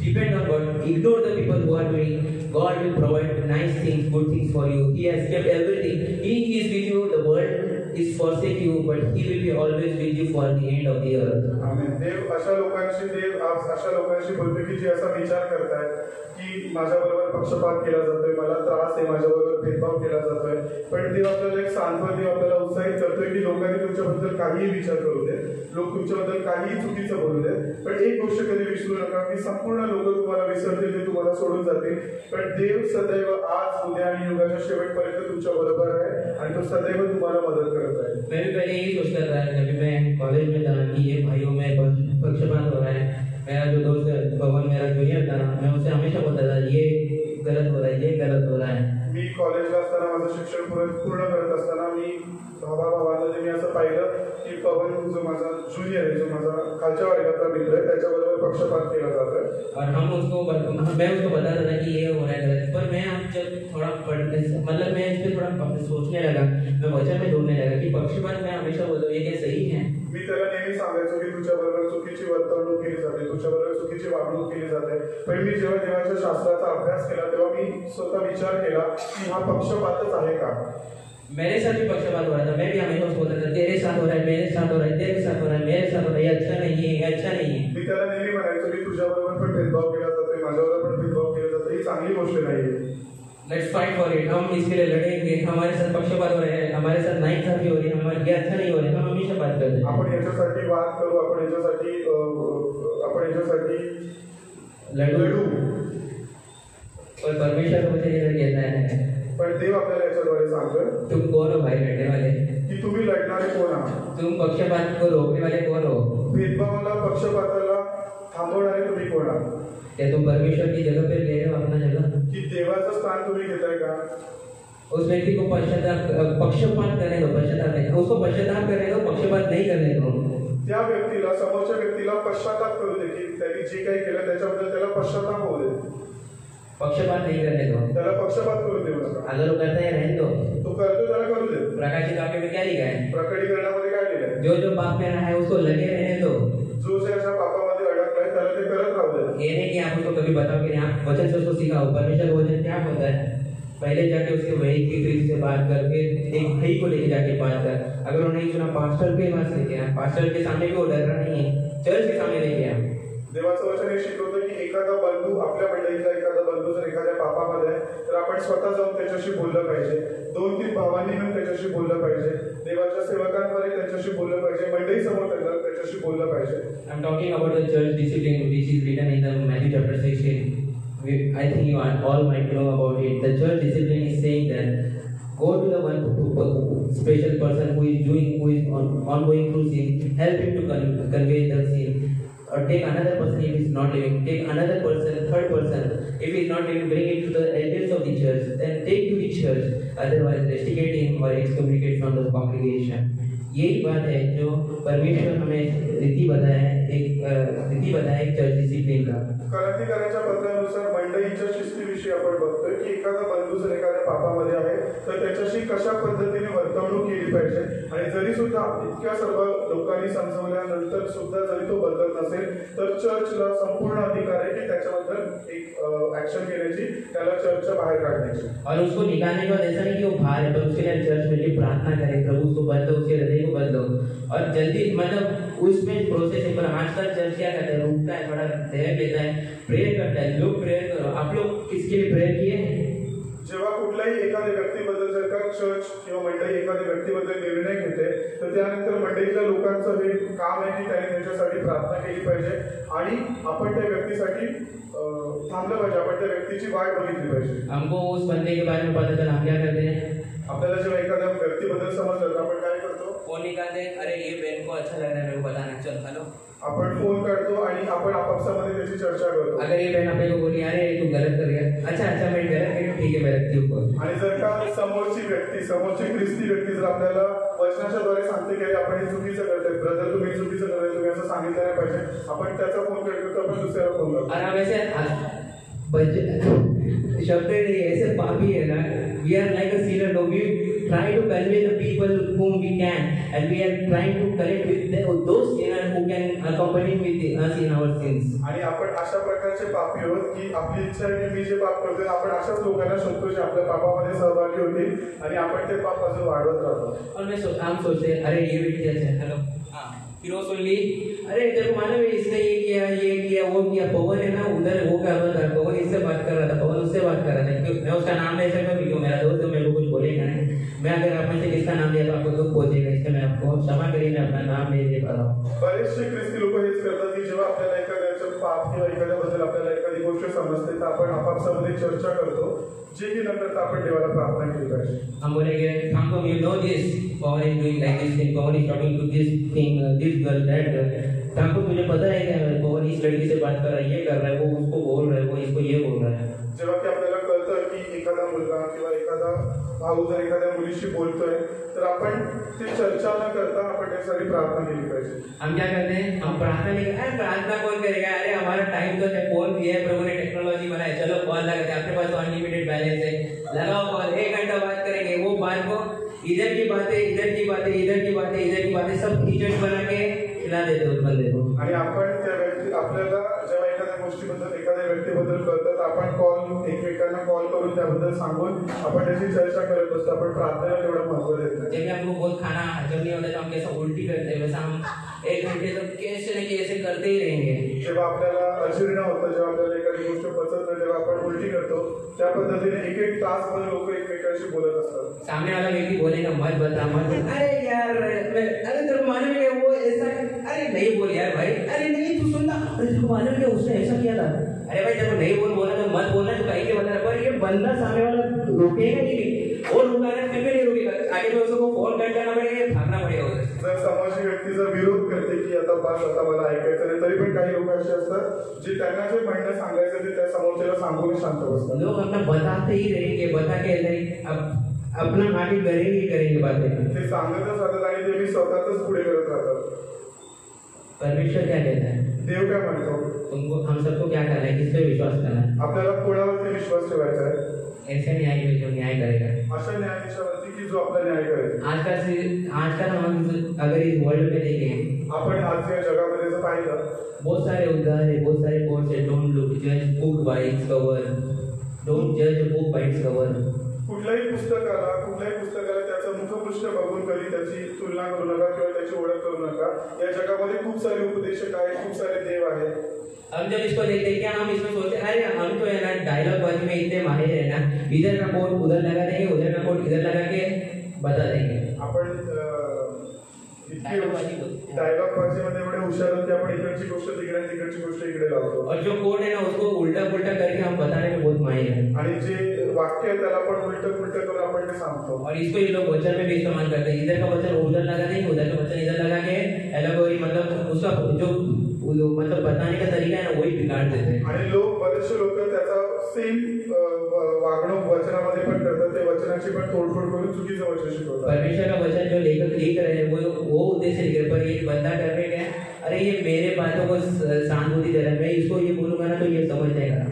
Depend on God. Ignore the people who are doing. God will provide nice things, good things for you. He has kept everything. He is with you. The world is forsake you, but He will be always with you for the end of the earth. आमेन. देव अशा लोकांशी बोलतो की जे असा विचार करतायत की माझ्याबरोबर पक्षपात केला जातोय, मला त्रास आहे, माझ्याबरोबर भेदभाव केला जातोय. पण देव आपल्याला एक सांत्वन, देव आपल्याला उत्साहित करतोय की लोकांनी तुमच्याबद्दल काहीही विचार करू दे, लोक तुमच्याबद्दल काहीही चुकीचं बोलू दे, पण एक गोष्ट कधी विसरू नका की संपूर्ण लोक तुम्हाला विसरतील, ते तुम्हाला सोडून जातील, पण देव सदैव आज, उद्या आणि युगाच्या शेवटपर्यंत तुमच्या बरोबर आहे आणि तो सदैव तुम्हाला मदत करत आहे. मैं भी पहले यही सोचता था जब मैं कॉलेज में था कि ये भाइयों में पक्षपात हो रहा है. मेरा जो दोस्त पवन, मेरा जूनियर था, मैं उसे हमेशा बोलता था ये गलत हो रहा है, ये गलत हो रहा है. मी कॉलेजला असताना माझं शिक्षण पूर्ण करत असताना मी भावामध्ये मी असं पाहिलं की पवन जो माझा ज्युनियर आहे, जो माझा खालच्या वर्गातला मित्र आहे, त्याच्याबरोबर पक्षपात केला जातोय. और मैं उसको बताता था कि ये हो रहा है गलत. पर मैं अब जब थोड़ा पढ़ने, मतलब मैं इस पर थोड़ा सोचने लगा, मैं वचन में ढूंढने लगा कि पक्षपात मैं हमेशा बोलता हूँ ये क्या सही है. मी त्याला नेहमी सांगायचो की तुझ्याबरोबर चुकीची वर्तवणूक केली जाते, तुझ्याबरोबर चुकीची वागणूक केली जाते. पण मी जेव्हा देवाच्या शास्त्राचा अभ्यास केला तेव्हा मी स्वतः विचार केला की हा पक्षपातच आहे का? मेरे साथ भी पक्षपात हो रहा था. मैं भी हमेशा उसको बोलता था तेरे साथ हो रहा है, मेरे साथ हो रहा है, तेरे साथ हो रहा है, मेरे साथ हो रहा है, ये अच्छा नहीं है, ये अच्छा नहीं है. मी त्याला नेहमी म्हणायचो की तुझ्याबरोबर पण भेदभाव केला जातोय, माझ्याबरोबर पण भेदभाव केला जातोय, ही चांगली गोष्ट नाहीये. Let's fight for it. हम इसके लिए लड़ेंगे. हमारे साथ पक्षपात हो रहे हैं, हमारे साथ नाइंसाफी हो रही है, हमारे ये अच्छा नहीं हो रहा है, हम हमेशा बात करते हैं. आपण याच्यासाठी वाद करू, आपण याच्यासाठी लढू. और परमेश्वर मुझे ये कहता है, पण देव आपल्याला याच्याद्वारे सांगतोय तुम कौन हो भाई लड़ने वाले? की तुम्ही लढणारे कोण आहात? तुम पक्षपात को रोकने वाले कौन हो? भेदभावाला, पक्षपाताला थांबवणारे तुम्ही कोण आहात? क्या तुम परमेश्वर की जगह पे ले रहे हो अपना जगह? की देवाचं स्थान तुम्ही घेताय का? उस व्यक्ति को पक्षपात करने दो, पश्चाताप नहीं, उसको पश्चाताप करने दो, पक्षपात नहीं करने दो. त्या व्यक्तीला, समोरच्या व्यक्तीला पश्चाताप करू दे की त्यांनी जे काही केलं त्याच्याबद्दल त्याला पश्चाताप होऊ दे. पक्षपात नहीं करने दो. त्याला पक्षपात करू देऊ नका. अगर वो करता है रहने दो. तो करतो त्याला करू दे. प्रकाशित वाक्य में क्या लिखा है? प्रकटीकरणामध्ये काय लिहिलंय? जो पाप में रहा है उसको लगे रहने दो. जो ज्या पापामध्ये अडकलाय त्याला ते करत राहू दे. ये नहीं कि आप उसको कभी बताओ कि आप वचन से उसको सिखाओ. परमेश्वर का वचन क्या होता है? पहले जाके उसके वही की प्रीति से बात कर, फिर एक भाई को लेके जाके बात कर. अगर वो नहीं सुना, पास्टर के पास लेके आ. पास्टर के सामने भी वो डर रहा नहीं है, चर्च के सामने लेके आ. देवाचं वचन हे शिकवतं की एखादा बंधू, आपल्या मंडळीतला एखादा बंधू जर एखाद्या पापामध्ये आहे तर आपण स्वतः जाऊन त्याच्याशी बोललं पाहिजे. 2-3 भावांनी मिळून त्याच्याशी बोललं पाहिजे. देवाच्या सेवकांद्वारे त्याच्याशी बोललं पाहिजे. मंडळी समोर त्याच्याशी बोललं पाहिजे. I am talking about the church discipline which is written in the Matthew chapter 16. I think you all might know about it. The church discipline is saying that go to the one special person who is ongoing through sin, help him to convey the sin. Or take another person if he is not living, take another person, third person. If he is not living, bring it to the elders of the church, then take to the church. Otherwise, rusticate him or excommunicate from the congregation. यही बात है जो परमेश्वर हमें रीति बताया है, एक चर्च डिसिप्लिन का। गलातिकरांच्या पत्रानुसार मंडळीच्या शिस्तीविषयी आपण बघतोय की एखादा बंधू जर एखाद्या पापामध्ये आहे तर त्याच्याशी कशा पद्धतीने वर्तवणूक केली पाहिजे, आणि जरी सुद्धा इतक्या सर्व लोकांनी समजवल्यानंतर सुद्धा जरी तो बदलत नसेल तर चर्चला संपूर्ण अधिकार आहे की त्याच्याबद्दल एक ऍक्शन घेण्याची, त्याला चर्चच्या बाहेर काढण्याची। और उसको निकालने के बाद ऐसा नहीं कि वो बाहर है, पर उसके लिए चर्च में भी प्रार्थना करे, प्रभु उसको बदलो, उसके हृदय को बदलो, और जल्दी मतलब उसमें प्रोसेस है। पर आजकल चर्च क्या करता है, रुकता है, थोड़ा धैर्य लेता है, प्रेयर करता है। लोग प्रेयर करो, आप लोग किसके लिए प्रेयर किए? जेव्हा कुठल्याही एखाद्या व्यक्तीबद्दल जर का चर्च किंवा मंडळी एखाद्या व्यक्तीबद्दल निर्णय घेते तर त्यानंतर मंडळीच्या लोकांचं हे काम आहे की त्यांनी त्याच्यासाठी प्रार्थना केली पाहिजे आणि आपण त्या व्यक्तीसाठी थांबलं पाहिजे, आपण त्या व्यक्तीची वाट बघितली पाहिजे। हमको उस बंदे के बारे में पता चला, हम क्या करते हैं? आपल्याला जेव्हा एखाद्या व्यक्तीबद्दल समजलं तर आपण काय करतो? फोन निकालते हैं, अरे ये बहन को अच्छा लग रहा है, मेरे को बताना, चल हेलो। आपण फोन करतो आणि आपण आपापसामध्ये त्याची चर्चा करतो। अगर ये बहन अपने को बोली अरे तू गलत कर गया, अच्छा मैं गलत कर, ठीक है मैं रखती हूँ फोन। आणि जर का समोरची ख्रिस्ती व्यक्ती जर आपल्याला वचनाच्या द्वारे सांगते की आपण हे चुकीचं करतोय, ब्रदर तुम्ही चुकीचं करताय, तुम्ही असं सांगितलं नाही पाहिजे, आपण त्याचा फोन करतो, आपण दुसऱ्याला फोन करतो। और हम ऐसे शब्द ऐसे पापी है ना, we are like a sinner, no, we try to convey the people whom we can, and we are trying to connect with those sinners who can accompany with us in our sins. आणि आपण अशा प्रकारचे पापी आहोत की आपली इच्छा आहे की मी जे पाप करतोय आपण अशाच लोकांना शोधतो जे आपल्या पापामध्ये सहभागी होतील आणि आपण ते पाप अजून वाढवत राहतो। और हम सोचते अरे ये व्यक्ति अच्छा है, हेलो हाँ, फिर वो सुन ली, अरे तेरे को मालूम है इसने ये किया वो किया, पवन है ना उधर वो कर रहा था, पवन इससे बात कर रहा था, पवन उससे बात कर रहा था, क्यों मैं उसका नाम ले सकता हूँ, क्यों मेरा दोस्त है, मेरे को कुछ बोलेगा नहीं, मैं अगर आप में से किसका नाम लिया तो आपको दुख पहुंचेगा, इसलिए मैं आपको क्षमा करिए, मैं अपना नाम नहीं ले पा रहा हूँ। बरेचसे ख्रिस्ती लोक हेच करतात की जेव्हा आपल्याला एखाद्याचं पाप किंवा एखाद्याबद्दल आपल्याला एखादी गोष्ट समजते तर आपण आपापसामध्ये चर्चा करतो, जे की नंतर आपण देवाला प्रार्थना केली पाहिजे। हम बोलेंगे हमको you know this, Pavan is doing like this thing, Pavan is talking to this thing, this girl that girl, हमको तुझे पता है कि पवन इस लड़की से बात कर रहा है, ये कर रहा है, वो उसको बोल रहा है, वो इसको ये बोल रहा है। जेव्हा की आपल्याला कळतं की एखादा मुलगा किंवा एखादा भाऊ जर एखाद्या मुलीशी बोलतोय तर आपण ते चर्चा न करता आपण त्यासाठी प्रार्थना केली पाहिजे। हम क्या करते हैं, हम प्रार्थना नहीं करते, प्रार्थना कौन करेगा, अरे हमारा टाइम तो है, फोन दिया है प्रभु ने, टेक्नोलॉजी बनाई, चलो कॉल लगाते हैं, आपके पास तो अनलिमिटेड बैलेंस है, लगाओ कॉल, 1 घंटा बात करेंगे, वो बात को इधर की बातें इधर की बातें इधर की बातें इधर की बातें सब खिचड़ी बना के खिला देते उस बंदे को। आणि आपण त्या व्यक्ती आपल्याला जेव्हा एखाद्या गोष्टीबद्दल एखाद्या व्यक्तीबद्दल कळतं तर आपण कॉल एकमेकांना कॉल करून त्याबद्दल सांगून आपण त्याची चर्चा करत असतो, आपण प्रार्थनेला तेवढं महत्व देत नाही। जब हमको बहुत खाना हजम नहीं होता तो हम कैसा उल्टी करते हैं, वैसा हम 1 घंटे तक कैसे न कैसे करते ही रहेंगे। जेव्हा आपल्याला अजीर्ण होतं, जेव्हा आपल्याला एखादी गोष्ट पचत नाही तेव्हा आपण उलटी करतो, त्या पद्धतीने 1-1 तासभर लोक एकमेकांशी बोलत असतात। सामने वाला व्यक्ति बोलेगा मत बता मत बता, अरे यार अरे तेरे को मालूम है वो ऐसा, अरे नहीं बोल यार भाई, अरे नहीं तू सुनना, अरे तेरे को मालूम है उसने ऐसा किया था, अरे भाई तेरे को नहीं बोला तो मत बोलना, तो कहीं के बता रहा, पर ये बंदा सामने वाला रुकेगा ही नहीं, और रुका है फिर भी नहीं रुकेगा, आगे तो उसको फोन कर देना पड़ेगा, भागना पड़ेगा उधर। जर समोरची व्यक्ती जर विरोध करते की आता बस आता मला ऐकायचं नाही, तरी पण काही लोक असे असतात जे त्यांना जे म्हणणं सांगायचं ते त्या समोरच्याला सांगून शांत बसतात। लोग अपना बताते ही रहेंगे, बता के अपना आगे करेंगे बातें, ते सांगतच राहतात आणि ते मी स्वतःच पुढे करत राहतात। परमेश्वर क्या कहता है, देव काय म्हणतो, तुमको हम सबको क्या करना है, किस पे विश्वास करना है, आपल्याला कोणावरती विश्वास ठेवायचा आहे, ऐसे न्याय में जो न्याय करेगा, अशा न्यायाधीशावरती की जो आपला न्याय करेल। आजकल हम अगर इस वर्ल्ड में देखें, आपण आज या जगामध्ये जर पाहिलं बहुत सारे उदाहरण है, बहुत सारे कोर्स है, डोंट लुक जज book by its cover, don't जज बुक बाय इट्स कवर। कुठल्याही पुस्तकाला त्याचं मुखपृष्ठ बघून कधी त्याची तुलना करू नका किंवा त्याची ओळख करू नका। या जगामध्ये खूप सारे उपदेशक आहेत, खूप सारे देव आहेत। हम जब इसको देखते हैं क्या हम इसमें सोचते हैं अरे हम तो है ना डायलॉग बाजी में इतने माहिर है ना, इधर का कोड उधर लगा देंगे, उधर का कोड इधर लगा के बता देंगे। आपण डायलॉग बाजीमध्ये एवढे हुशार होते आपण इकडची गोष्ट तिकडे तिकडची गोष्ट इकडे लावतो, और जो कोड है ना उसको उल्टा पुल्टा करके हम बताने में बहुत माहिर है, आणि जे वाक्य है त्याला आपण उलट पुलट करून आपण ते सांगतो। और इसको ये लोग वचन में भी इस्तेमाल करते हैं, इधर का वचन उधर लगा देंगे, उधर का वचन इधर लगा के एलोगोरी मतलब उसका जो मतलब बताने का तरीका है ना वही बिगाड़ देते हैं। आणि बरेचसे लोक त्याचा सेम वागणूक वचनामध्ये पण करतात, ते वचनाची लोकांची पण तोडफोड करून चुकीचं वचन शिकवतात. परमेश्वर का वचन जो लेखक लिख रहे हैं वो उद्देश्य लिख रहे हैं, पर एक बंदा कर रहे क्या, अरे ये मेरे बातों को सहानुभूति दे रहा है, मैं इसको ये बोलूंगा ना तो ये समझ जाएगा.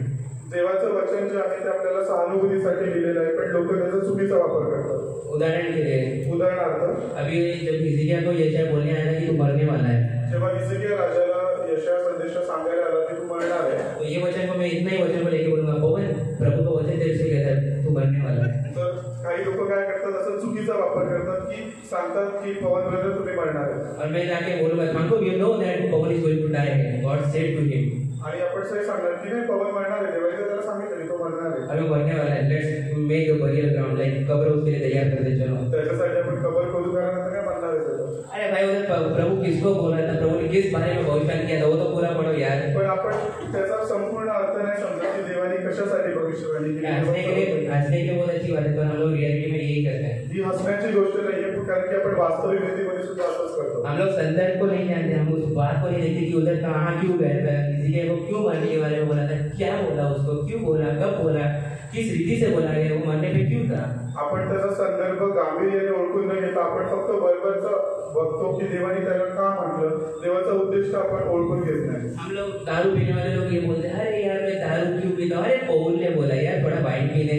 देवाचं वचन जे आहे ते आपल्याला सहानुभूतीसाठी लिहिलेलं आहे, पण लोक त्याचा चुकीचा वापर करतात. उदाहरण के लिए उदाहरणार्थ अभी जब हिजकिय्याह को यशायाह बोलने आया कि तू मरने वाला है, जेव्हा हिजकिय्याह राजाला यशायाह संदेश सांगायला आला की तू मरणार आहे, तो ये वचन को मैं इतना ही वचन को लेके बोलूंगा, पवन प्रभु का वचन तेरे से कहता है तू मरने वाला है. तर काही लोक काय करतात, असं चुकीचा वापर करतात की सांगतात की पवन ब्रदर तुम्ही मरणार आहे, और मैं जाके बोलूंगा थांको, you know that Pavan is going to die, God said to him. आणि आपण सही सांगणार की नाही पवन मरणार आहे, देवाने त्याला सांगितलं तो मरणार आहे, अभी मरने वाला है, let's make a burial ground, like कब्र उसके लिए तैयार कर दे चलो. त्याच्यासाठी आपण कबर खोदू कारण आता काय मरणार आहे त्याला. अरे भाई उधर प्रभु किसको बोल रहा था, प्रभु ने किस बारे में भविष्यवाणी किया था, वो तो पूरा पढ़ो यार. पण आपण त्याचा संपूर्ण अर्थ नाही समजत की देवाने कशासाठी भविष्यवाणी हंसने के केली. लिए हंसने की बहुत अच्छी बात है, पर हम लोग रियलिटी में यही करते हैं. ही हसण्याची गोष्ट नाहीये, कारण की आपण वास्तविक रीतीमध्ये सुद्धा असंच करतो. हम लोग संदर्भ को नहीं जानते, हम उस बात को नहीं देखते कि उधर कहाँ क्यों गया था, किसी के को क्यों मरने के बारे में बोला था, क्या बोला उसको, क्यों बोला, कब बोला, किस रीति से बोला गया, वो मरने पे क्यों था. आपण त्याचा संदर्भ गांभीर्याने ओळखून न घेता आपण फक्त बरोबरचं बघतो की देवाने त्याला का म्हटलं, देवाचा उद्देश आपण ओळखून घेत नाही. हम लोग दारू पीने वाले लोग ये बोलते हैं, अरे यार मैं दारू क्यों पीता हूँ, अरे पौल ने बोला यार थोड़ा वाइन पी ले.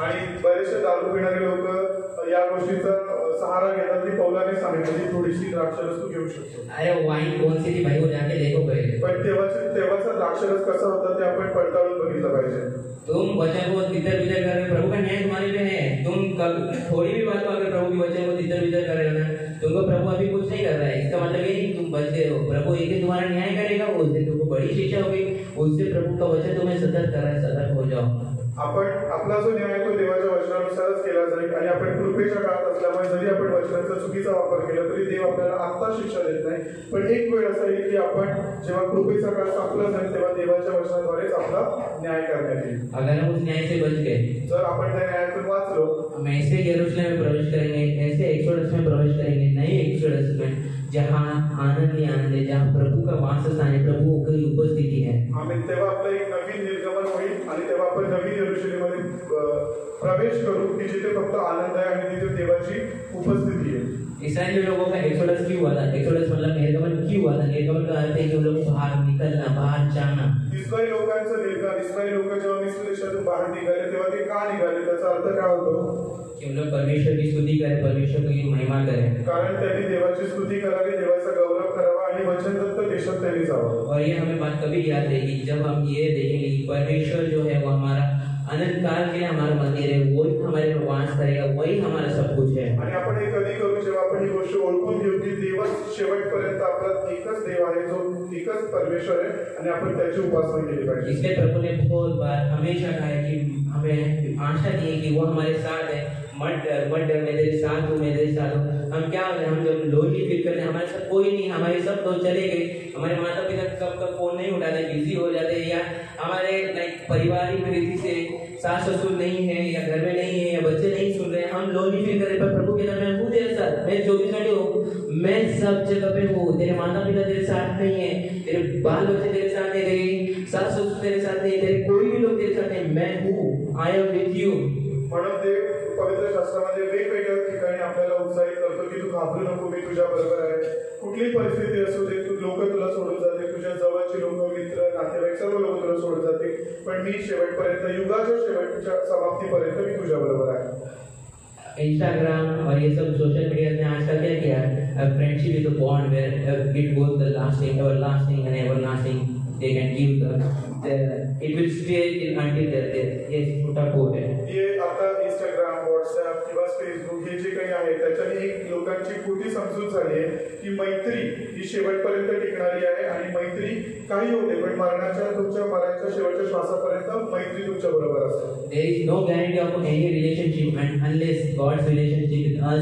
आणि बरेचसे दारू पिणारे लोक या गोष्टीचा सहारा घेतात की पौलाने सांगितलं की थोडीशी द्राक्षरस तू घेऊ शकतो. अरे वाइन कौन सी थी भाई, वो जाके देखो पहले. पण तेव्हाचा द्राक्षरस कसा होता ते आपण पडताळून बघितलं पाहिजे. तुम वचन को तितर बितर कर रहे हो, प्रभु का न्याय तुम्हारे पे है. तुम थोड़ी भी बात को अगर प्रभु के वचन को तितर बितर कर रहे हो ना, तुमको प्रभु अभी कुछ नहीं कर रहा है, इसका मतलब ये नहीं तुम बच गए हो. प्रभु एक दिन तुम्हारा न्याय करेगा, उस दिन तुमको बड़ी शिक्षा होगी, उससे प्रभु का वचन तुम्हें सतर्क कर रहा है, सतर्क हो जाओ. आपण आपला जो न्याय तो देवाच्या वचनानुसारच केला जाईल, आणि आपण कृपेच्या काळात असल्यामुळे जरी आपण वचनाचा चुकीचा वापर केला तरी देव आपल्याला आत्ता शिक्षा देत नाही. पण एक वेळ असा येईल की आपण जेव्हा कृपेचा काळ संपला जाईल तेव्हा देवाच्या वचनाद्वारेच आपला न्याय करण्यात येईल. अगर हम उस न्याय से बच गए, जर आपण त्या न्यायातून वाचलो, हम ऐसे यरूशलेम में प्रवेश करेंगे, ऐसे एक्सोडस में प्रवेश करेंगे, नए एक्सोडस में, जहाँ आनंद ही आनंद है, जहाँ प्रभु का वास स्थान है, प्रभु की उपस्थिति है. आम्ही तेव्हा आपलं एक नवीन निर्गमन होईल आणि तेव्हा आपण नवीन यरूशलेममध्ये प्रवेश करू की जिथे फक्त आनंद आहे आणि तिथे देवाची उपस्थिती आहे. इस्राएली लोगों का एक्सोडस क्यों हुआ था, एक्सोडस मतलब निर्गमन क्यों हुआ था. निर्गमन का अर्थ है कि उन लोग बाहर निकलना, बाहर जाना. इस्रायल लोकांचं निर्गमन, इस्रायल लोक जेव्हा मिस्र देशातून बाहेर निघाले तेव्हा ते का निघाले, त्याचा अर्थ काय होतो कि उन लोग परमेश्वर की स्तुति करें, परमेश्वर की महिमा करें. कारण त्यांनी देवाची स्तुती करावी, देवाचा गौरव करावा आणि वचनदत्त देशात त्यांनी जावं. और ये हमें बात कभी याद रहेगी जब हम ये देखेंगे कि परमेश्वर जो है वो हमारा अनंत काल के लिए हमारा मंदिर है, वही हमारे में वास करेगा, वही हमारा सब कुछ है. आणि आपण हे कधी करू जेव्हा आपण ही गोष्ट ओळखून घेऊ की देवच शेवटपर्यंत आपला एकच देव आहे, जो एकच परमेश्वर आहे आणि आपण त्याची उपासना केली पाहिजे. इसलिए प्रभु ने बहुत बार हमेशा कहा है कि हमें आशा दी है कि वो हमारे साथ है. मत डर मैं तेरे साथ हूँ, मैं तेरे साथ हूँ. हम क्या होते हैं, हम जब लोनली फील करते हैं, हमारे साथ कोई नहीं, हमारे सब लोग चले गए, हमारे माता पिता कब कब फोन नहीं उठाते, बिजी हो जाते हैं, या हमारे लाइक पारिवारिक रीति से सास ससुर नहीं है, या घर में नहीं है, या बच्चे नहीं सुन रहे हैं, हम लोनली फील कर रहे हैं. पर प्रभु के नाम मैं हूँ तेरे साथ, मैं 24 घंटे हूँ, मैं सब जगह पे हूँ. तेरे माता पिता तेरे साथ नहीं है, तेरे बाल बच्चे तेरे साथ नहीं, तेरे सास ससुर तेरे साथ नहीं, तेरे कोई भी लोग तेरे साथ नहीं, मैं हूँ, आई एम विथ यू. म्हणून देव पवित्र शास्त्रामध्ये वेगवेगळ्या ठिकाणी आपल्याला उत्साहित करतो की तू घाबरू नको, मी तुझ्या बरोबर आहे. कुठलीही परिस्थिती असू दे, तू लोक तुला सोडून जाते, तुझ्या जवळची लोक, मित्र, नातेवाईक सर्व लोक तुला सोडून जाते, पण मी शेवटपर्यंत, युगाच्या शेवटच्या समाप्तीपर्यंत मी तुझ्या बरोबर आहे. इंस्टाग्राम और ये सब सोशल मीडिया ने आजकल क्या किया, friendship is a bond where it goes the lasting, everlasting and everlasting. They can give it will stay until their death. ये छोटा कोट है. ये आता इंस्टाग्राम, व्हॉट्सअप किंवा फेसबुक हे जे काही आहे त्याच्याने एक लोकांची खोटी समजूत झाली आहे की मैत्री ही शेवटपर्यंत टिकणारी आहे आणि मैत्री काही होते पण तुमच्या मरायच्या शेवटच्या श्वासापर्यंत मैत्री तुमच्या बरोबर असते. There is no guarantee of any relationship and unless God's relationship with us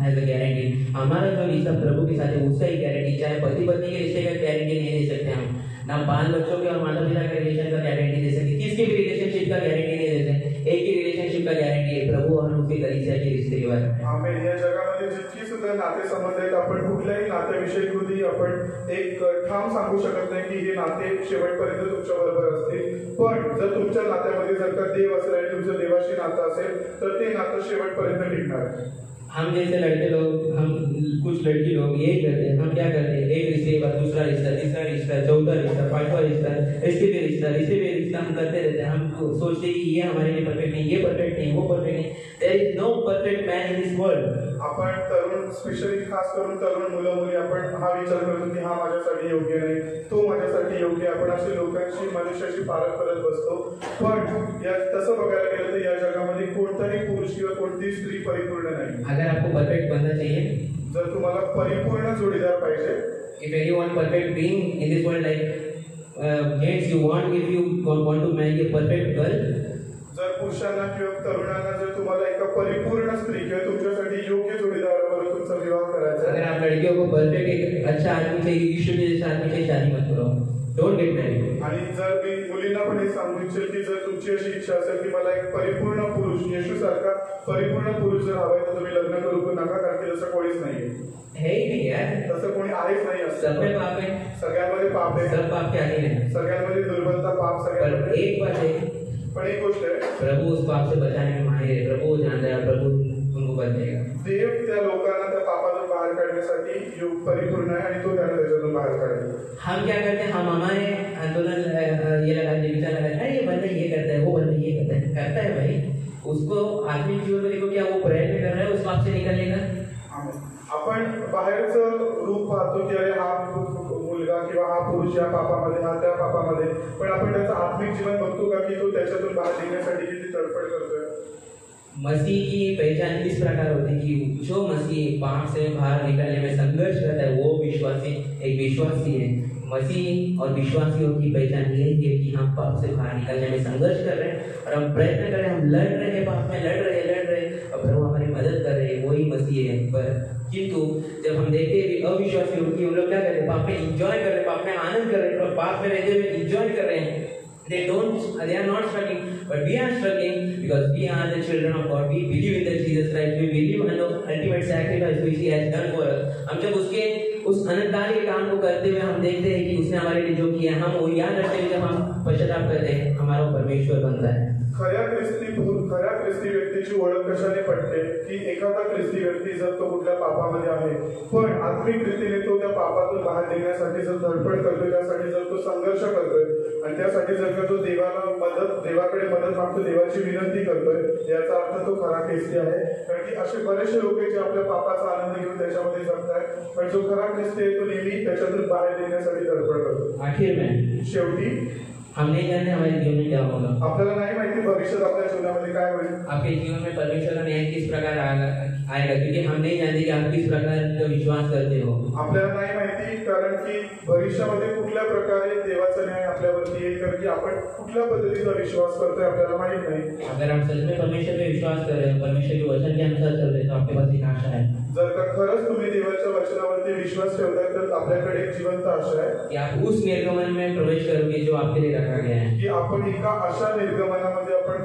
has a guarantee. हमारा जो रिश्ता प्रभु के साथ है उसका ही गारंटी, चाहे पति पत्नी के रिश्ते का गारंटी नहीं दे सकते हम, ना बाल बच्चों के और माता पिता के रिलेशन का गारंटी दे सकते, किसके भी रिलेशनशिप का गारंटी नहीं देते. एक ही रिलेशनशिप रिलेशनशिप का गॅरंटी आहे प्रभू और उसके कलीसिया के रिश्ते के बारे में. आमेन. या जगामध्ये जितकी सुद्धा नातेसंबंध आहेत आपण कुठल्याही नात्याविषयी कधी आपण एक ठाम सांगू शकत नाही की हे नाते शेवटपर्यंत तुमच्या बरोबर असतील. पण जर तुमच्या नात्यामध्ये जर का देव असेल आणि तुमचं देवाशी नातं असेल तर ते नातं शेवटपर्यंत टिकणार आहे. हम जैसे लड़के लोग, हम कुछ लड़की लोग यही करते हैं. हम क्या करते हैं, एक रिश्ते के बाद दूसरा रिश्ता, तीसरा रिश्ता, चौथा रिश्ता, पांचवा रिश्ता, इससे भी रिश्ता हम करते रहते हैं. हम सोचते हैं कि ये हमारे लिए परफेक्ट नहीं, ये परफेक्ट नहीं, वो परफेक्ट नहीं. There is no perfect man in this world. आपण तरुण, स्पेशली खास करून तरुण मुलं मुली आपण हा विचार करतो की हा माझ्यासाठी योग्य नाही, तो माझ्यासाठी योग्य. आपण असे लोकांची मनुष्याची पारख करत बसतो. पण या तसं बघायला गेलं तर या जगामध्ये कोणताही पुरुष किंवा कोणतीही स्त्री परिपूर्ण नाही. अगर आपको परफेक्ट बनना चाहिए, जर तुम्हाला परिपूर्ण जोडीदार पाहिजे, if anyone perfect being in this world like gents you want, if you want to marry a perfect girl, जर पुरुषांना किंवा तरुणांना जर तुम्हाला एका परिपूर्ण स्त्री किंवा तुमच्यासाठी योग्य जोडीदाराबरोबर तुमचा विवाह करायचा अगर आहे, आप लड़कियों को परफेक्ट एक अच्छा आदमी चाहिए, यीशु के जैसे आदमी चाहिए, शादी मत करो. Don't get married. आणि जर मी मुलींना पण हे सांगू इच्छेल की जर तुमची अशी इच्छा असेल की मला एक परिपूर्ण पुरुष, येशू सारखा परिपूर्ण पुरुष जर हवाय तर तुम्ही लग्न करू नका, कारण की तसं कोणीच नाहीये. है ही नहीं यार. तसं कोणी आहेच नाही. सब में पाप है, सगळ्यांमध्ये पाप आहे, सब पाप के आधीन है. सगळ्यांमध्ये दुर्बलता, पाप पर सगळ्यांमध्ये. एक बात है, पण एक गोष्ट आहे, प्रभु उस पाप से बचाने में माहिर है. प्रभु वो जानता है, प्रभु उनको बचाएगा. देव त्या लोकांना त्या पापातून बाहेर काढण्यासाठी परिपूर्ण आहे आणि तो त्यांना त्याच्यातून बाहेर काढेल. हम क्या करते हैं, हम हमारे आंदोलन ये लगा विचार लगा, अरे ये बंदा ये करता है, वो बंदा ये करता है भाई. उसको आदमी जीवन में देखो क्या वो प्रयत्न कर रहा है उस पाप से निकलने का. आपण बाहेरचं रूप पाहतो की अरे हा मुलगा किंवा हा पुरुष या पापामध्ये, हा त्या पापामध्ये, पण आपण त्याचं आत्मिक जीवन बघतो का की तो त्याच्यातून बाहेर निघण्यासाठी किती तडफड करतोय. मसीह की पहचान इस प्रकार होती है कि जो मसीह पाप से बाहर निकलने में संघर्ष करता है वो विश्वासी एक विश्वासी है. मसीह और विश्वासियों की पहचान यही है कि हम पाप से बाहर निकलने में संघर्ष कर रहे हैं और हम प्रयत्न कर रहे हैं, हम लड़ रहे हैं, पाप में लड़ रहे हैं और प्रभु हमारी मदद कर रहे हैं. वही मसीह है. पर किंतु जब हम देखते हैं अविश्वासी लोग कि उन लोग क्या कर रहे हैं, पाप में इंजॉय कर रहे हैं, पाप में आनंद कर रहे हैं, और पाप में रहते हुए इंजॉय कर रहे हैं. They are not struggling, but we are struggling because we are the children of God. We believe in that Jesus Christ. We believe in the ultimate sacrifice which He has done for us. हम जब उसके उस अनंतकाल के काम को करते हुए हम देखते हैं कि उसने हमारे लिए जो किया, हम वो याद रखते हुए जब हम पश्चाताप करते हैं, हमारा परमेश्वर बनता है. खऱ्या ख्रिस्ती व्यक्तीची ओळख कशाने पडते की एखादा ख्रिस्ती व्यक्ती जर तो कुठल्या पापामध्ये आहे पण आत्मिक रीतीने तो त्या पापातून बाहेर निघण्यासाठी जर धडपड करतोय, त्यासाठी जर तो संघर्ष करतोय आणि त्यासाठी जर का तो देवाकडे मदत मागतो, देवाची विनंती करतोय, याचा अर्थ तो खरा ख्रिस्ती आहे. कारण की असे बरेचसे लोक जे आपल्या पापाचा आनंद घेऊन त्याच्यामध्ये जगतायत, पण जो खरा ख्रिस्ती आहे तो नेहमी त्याच्यातून बाहेर निघण्यासाठी धडपड करतो. आखिर में शेवटी हम नहीं जानते हमारे जीवन में क्या होगा. आपल्याला नाही माहिती भविष्यात आपल्या जीवनामध्ये काय होईल. आपके जीवन में परमेश्वर का न्याय किस प्रकार आएगा क्योंकि हम नहीं जानते कि आप किस प्रकार का विश्वास करते हो. आपल्याला नाही माहिती कारण की भविष्यामध्ये कुठल्या प्रकारे देवाचा न्याय आपल्यावरती येईल, कारण की आपण कुठल्या पद्धतीचा विश्वास करतोय आपल्याला माहित नाही. अगर हम सच में परमेश्वर पे विश्वास कर रहे हैं, परमेश्वर के वचन के अनुसार चल रहे हैं, तो आपके पास एक आशा है. जर का खरंच तुम्ही देवाच्या वचनावरती विश्वास ठेवताय तर आपल्याकडे एक जिवंत आशा आहे की आप उस निर्गमन में प्रवेश करोगे जो आपके लिए रखा गया है. की आपण एका अशा निर्गमनामध्ये आपण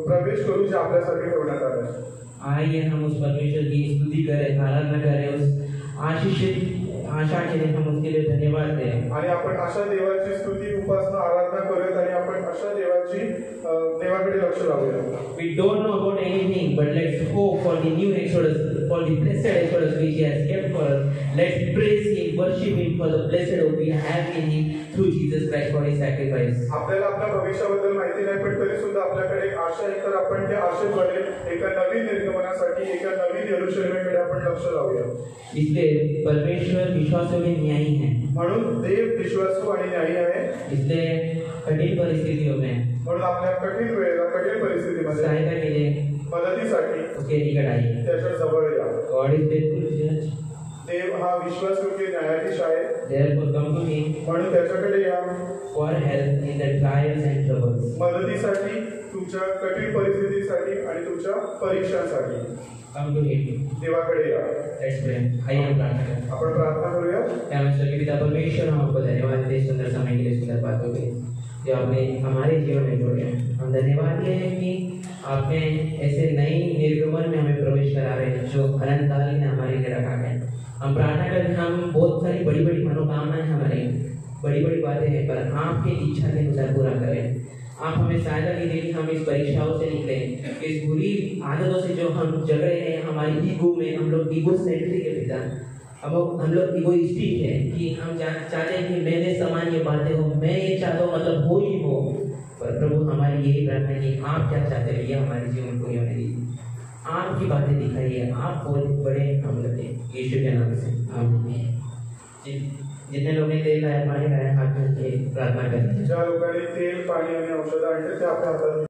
प्रवेश करू जे आपल्यासाठी ठेवण्यात आलं आहे. आइए हम उस परमेश्वर की स्तुति करें, आराधना करें, उस आशीषित आशा के लिए हम उसके लिए धन्यवाद दें. आणि आपण अशा देवाची स्तुती, उपासना, आराधना करूयात आणि आपण अशा देवाकडे लक्ष लावूया. We don't know about anything, but let's hope for the new Exodus, for the blessed Exodus which He has kept for us. Let's praise Him, worship Him for the blessed hope we have in Him through Jesus Christ for His sacrifice. आपल्याला आपल्या भविष्याबद्दल माहिती नाही, पण तरी सुद्धा आपल्याकडे एक आशा आहे, तर आपण त्या आशेद्वारे एका नवीन निर्गमनासाठी, एका नवीन यरूशलेमकडे आपण लक्ष लावूया. इसलिए परमेश्वर विश्वासों में न्यायी है. म्हणून देव विश्वासू आणि न्यायी आहे. इसलिए कठीण परिस्थितियों में, म्हणून आपल्या कठीण वेळेला, कठीण परिस्थितीमध्ये सहायता के लिए, मदतीसाठी उसके निकट आइए, त्याच्या जवळ या. गॉड इज फेथफुल जज. देव हा विश्वासयोग्य न्यायाधीश आहे. Therefore come to Him, म्हणून त्याच्याकडे या. For help in the trials and troubles, मदतीसाठी, तुमच्या कठीण परिस्थितीसाठी आणि तुमच्या परीक्षांसाठी. Come to Him, देवाकडे या. Let's pray. आइए हम प्रार्थना करें. आपण प्रार्थना करूया. परमेश्वर के पिता परमेश्वर, हम आपको धन्यवाद देते हैं सुंदर समय के लिए, सुंदर बातों के लिए जो आपने हमारे जीवन में जोड़े हैं. हम धन्यवाद देते हैं कि आपने ऐसे नई निर्गमन में हमें प्रवेश करा रहे हैं जो अनंत काल ने हमारे लिए रखा है। हम प्रार्थना करते हैं, हम बहुत सारी बड़ी बड़ी मनोकामनाएं हमारी बड़ी बड़ी बातें हैं, पर आपकी इच्छा के अनुसार पूरा करें। आप हमें सहायता कीजिए कि हम इस परीक्षाओं से निकले, इस बुरी आदतों से जो हम जग रहे हैं हमारी ईगो में। हम लोग ईगो सेंट्रिक है पिता, हम लोग इगोइस्टिक है कि हम चाहते हैं कि मेरे समान ये बातें हो, मैं ये चाहता हूँ मतलब हो ही हो। पर प्रभु हमारी यही प्रार्थना है कि आप क्या चाहते हैं, ये हमारे जीवन को होने दीजिए, आपकी बातें दिखाइए, आप बहुत बड़े हम लोग यीशु के नाम से आमीन। जितने लोग ने तेल लाया पानी लाया हाथ में प्रार्थना करते हैं। ज्या लोकांनी तेल पाणी आणि औषधं आणले ते आपल्या हातात